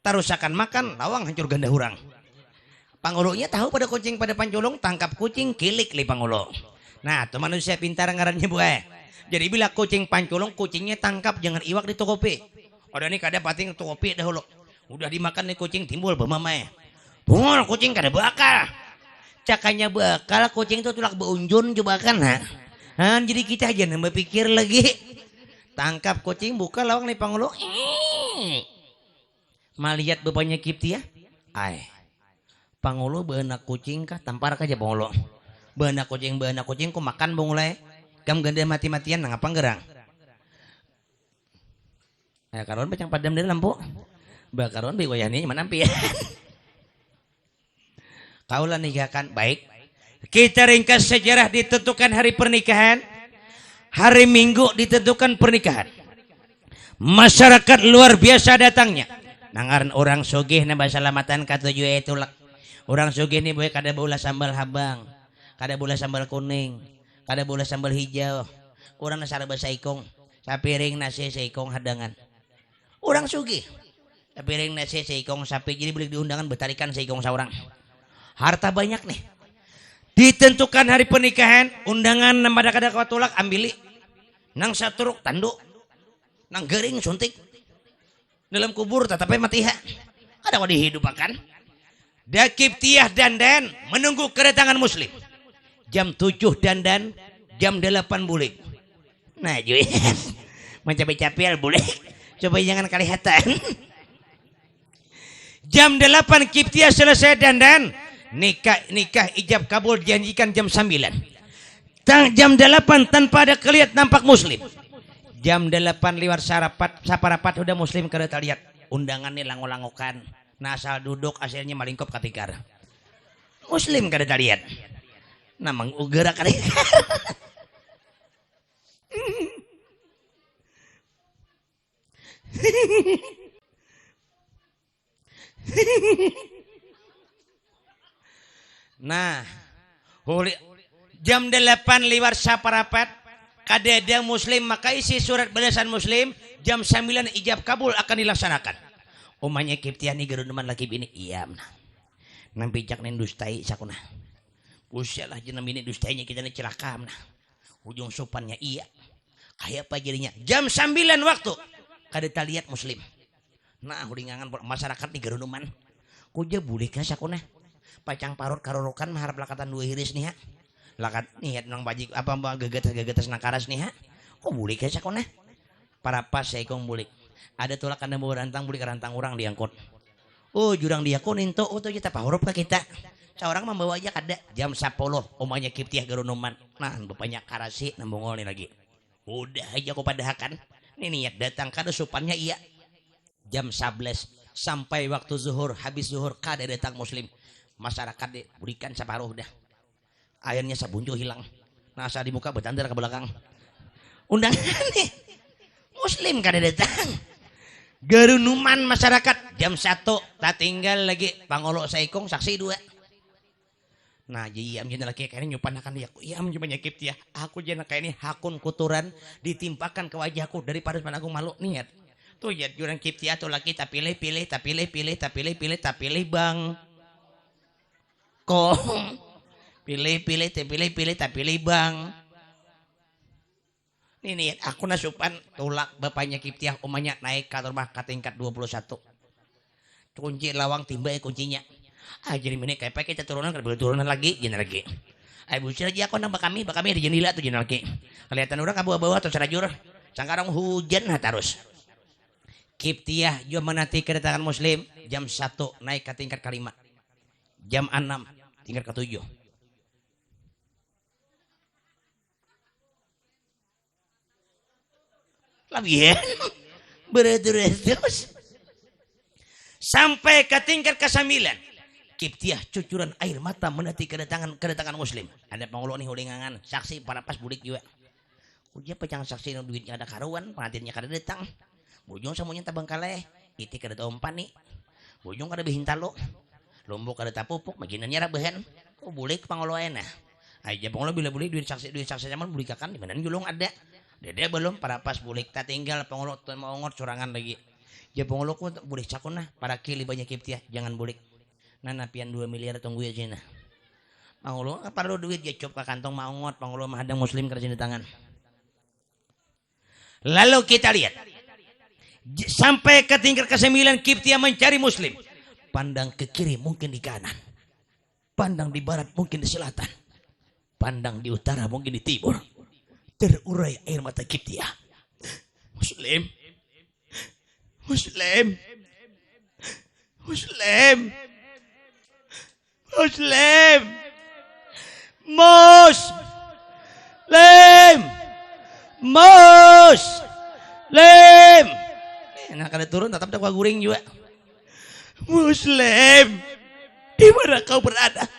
Tarusakan makan, lawang hancur ganda hurang. Pangulunya tahu pada kucing pada panculung, tangkap kucing, kilik li pangulu. Nah, itu manusia pintar ngarannya buah. Jadi bila kucing panculung, kucingnya tangkap, jangan iwak di tokopi. Udah nih kada pating tokopi dahulu. Udah dimakan nih kucing timbul bemamai. Bungul kucing kada bakal. Cakanya bakal kucing itu tulak beunjun coba kan ha. Jadi kita aja nambah pikir lagi. Tangkap kucing buka lawang nih pangulu. Malihat bapaknya Kiptiah. Pangulu beanak kucing kah tampar aja pangulu. Beanak kucing ku makan bungulai. Gam ganda mati-matian nang apa gerang. Karon bacang padam dari lampu. Bakaron biwayani manampi ya. Kaulah nikahkan baik. Kita ringkas sejarah ditentukan hari pernikahan. Hari Minggu ditentukan pernikahan. Masyarakat luar biasa datangnya. Nangaran orang sugih na basalamatan katujuh itu lak. Orang sugih ni boleh kada bola sambal habang, kada bola sambal kuning, kada bola sambal hijau. Orang nasara bahasa ikong, sapiring nasi seikong hadangan. Orang sugih, sapiring nasi seikong sapi jadi boleh diundangan betarikan seikong seorang. Harta banyak nih. Ditentukan hari pernikahan, undangan nama kada katulak ambili. Nang saturuk tanduk, nang gering suntik. Dalam kubur tetapi matiha. Ada wadi hidup akan. Kiptiah dandan menunggu kedatangan muslim. Jam 7 dandan, jam 8 bulik. Nah cuy, mencapai-capai bulik. Coba jangan kelihatan. Jam 8 Kiptiah selesai dandan. Nikah ijab kabul dijanjikan jam 9. Jam 8 tanpa ada kelihat nampak muslim. Jam 8 lewat saparapat udah muslim kada terlihat. Undangan nih lango-langokan. Nah asal duduk asalnya malingkop katikar. Muslim kada terlihat. Namang ugera kada. Nah, jam 8 liwat saparapat kadedang muslim maka isi surat balasan muslim jam 9 ijab kabul akan dilaksanakan. Umanya kiptiani gerunuman laki bini iya nah. Nampijak nen dustai sakuna. Usyalah jenam bini dustainya kita nih celaka nah. Ujung sopannya iya. Kayak apa jadinya? Jam 9 waktu kadeta lihat muslim. Nah, uringangan masyarakat nih gerunuman. Kuja boleh ka sakuna. Pacang parut karorokan maharap lakatan dua hiris nih ha. Lakat nih nang bajik apa gegetas nakaras nih ha. Kok boleh ka sakuna? Para pas saya kong boleh. Ada tolak anda bawa rantang boleh rantang orang diangkut. Oh jurang diakunin tuh tuh kita pahurup ke kita. Seorang membawa aja kada jam 10 omanya kiptiah gerunuman. Nah bapaknya karasi nambungol nih lagi. Udah aja kau padahakan. Ini niat datang kada supannya iya. Jam 11 sampai waktu zuhur habis zuhur kada datang muslim. Masyarakat deh berikan separuh dah. Airnya sabunjo hilang. Nasa di muka bertandar ke belakang. Undangan nih. Muslim kada datang. Gerunuman masyarakat jam 1 tak tinggal lagi pangolo saikong saksi 2. Nah jadi amjana laki kayaknya nyupanakan dia. Iya amjana penyakit ya. Aku jana kayak ini hakun kuturan ditimpakan ke wajahku daripada aku malu niat. Tuh ya jurang kiptia tuh laki tak pilih bang. Kong pilih tak pilih bang. Ini aku nasupan tulak bapaknya kiptiah umanya naik ke rumah ke tingkat 21. Kunci lawang timba kuncinya. Jadi ini kayak kita turunan lagi jenah lagi. Busir aja aku nambah kami di jendela tuh jenah lagi. Kelihatan orang kabu bawah atau serajur. Sangkarang hujan terus. Kiptiah juga menanti kedatangan muslim jam 1 naik ke tingkat ke-5. Jam 6 tingkat ke-7. Labian terus sampai ke tingkat ke-9 kiptiah cucuran air mata menanti kedatangan muslim. Ada pengulo nih hulingangan saksi para pas bulik juga. Ujian pecang saksi yang duitnya ada karuan pengantinnya kada datang. Bujung semuanya tabang kaleh iti kada ompan nih. Bujung kada bihin talo lombok kada tapupuk maginannya rabahan. Oh bulik pengulo enak. Aja pengulo bila bulik duit saksi zaman bulik akan di mana julung ada. Dede belum para pas bulik tak tinggal pengulo mau ngot curangan lagi. Ya pengulo ku bulik cakun nah para kili banyak kiptiah jangan bulik. Nana pian 2 miliar tunggu ya cina. Pengulo perlu duit ya cop ke kantong mau ngot pengulo mah ada muslim kerja di tangan. Lalu kita lihat sampai ke tingkat ke-9 kiptiah mencari muslim. Pandang ke kiri mungkin di kanan. Pandang di barat mungkin di selatan. Pandang di utara mungkin di timur. Terurai air mata kiptiah. Muslim. Muslim. Muslim. Muslim. Muslim. Muslim. Enak ada turun tetap ada guring juga. Muslim. Di mana kau berada?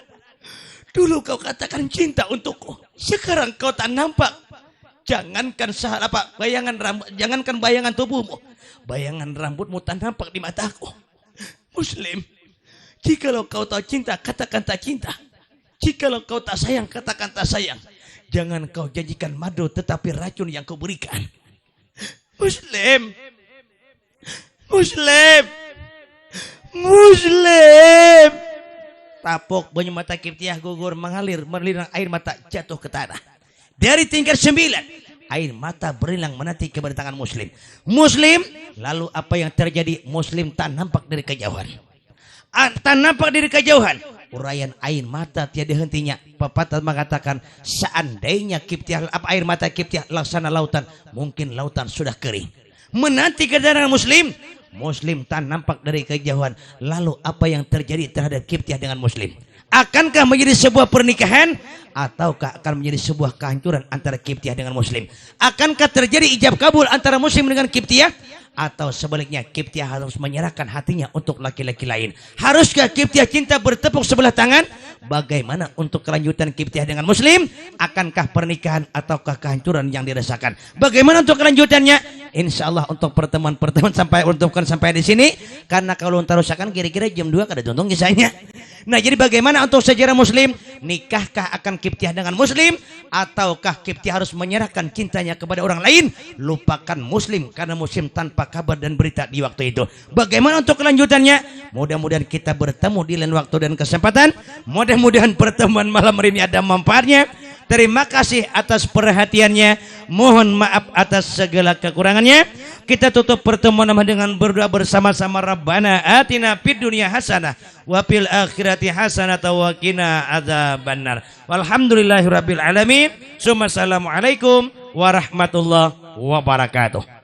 Dulu kau katakan cinta untukku. Sekarang kau tak nampak. Jangankan jangankan bayangan tubuhmu. Bayangan rambutmu tak nampak di mataku. Muslim. Jikalau kau tak cinta, katakan tak cinta. Jikalau kau tak sayang, katakan tak sayang. Jangan kau janjikan madu tetapi racun yang kau berikan. Muslim. Muslim. Muslim. Tapok banyak mata kiptiah gugur mengalir air mata jatuh ke tanah. Dari tingkat 9 air mata berilang menanti kedatangan muslim. Muslim lalu apa yang terjadi? Muslim tak nampak dari kejauhan. Tak nampak dari kejauhan. Uraian air mata tiada hentinya. Pepatah mengatakan seandainya kiptiah air mata kiptiah laksana lautan, mungkin lautan sudah kering. Menanti kedatangan muslim. Muslim tak nampak dari kejauhan. Lalu apa yang terjadi terhadap kiptiah dengan muslim? Akankah menjadi sebuah pernikahan ataukah akan menjadi sebuah kehancuran antara kiptiah dengan muslim? Akankah terjadi ijab kabul antara muslim dengan kiptiah atau sebaliknya kiptiah harus menyerahkan hatinya untuk laki-laki lain? Haruskah kiptiah cinta bertepuk sebelah tangan bagaimana untuk kelanjutan kiptiah dengan muslim? Akankah pernikahan ataukah kehancuran yang dirasakan? Bagaimana untuk kelanjutannya? Insya Allah untuk pertemuan-pertemuan sampai di sini, karena kalau tarusakan kira-kira jam 2 kada tuntung kisahnya. Nah, jadi bagaimana untuk sejarah muslim? Nikahkah akan kiptiah dengan muslim, ataukah kiptiah harus menyerahkan cintanya kepada orang lain? Lupakan muslim, karena muslim tanpa kabar dan berita di waktu itu. Bagaimana untuk kelanjutannya? Mudah-mudahan kita bertemu di lain waktu dan kesempatan. Mudah-mudahan pertemuan malam hari ini ada manfaatnya. Terima kasih atas perhatiannya. Mohon maaf atas segala kekurangannya. Kita tutup pertemuan dengan berdoa bersama-sama. Rabbana atina fid dunya hasanah wa fil akhirati hasanah wa qina adzabannar. Walhamdulillahirabbil alamin. Assalamualaikum warahmatullahi wabarakatuh.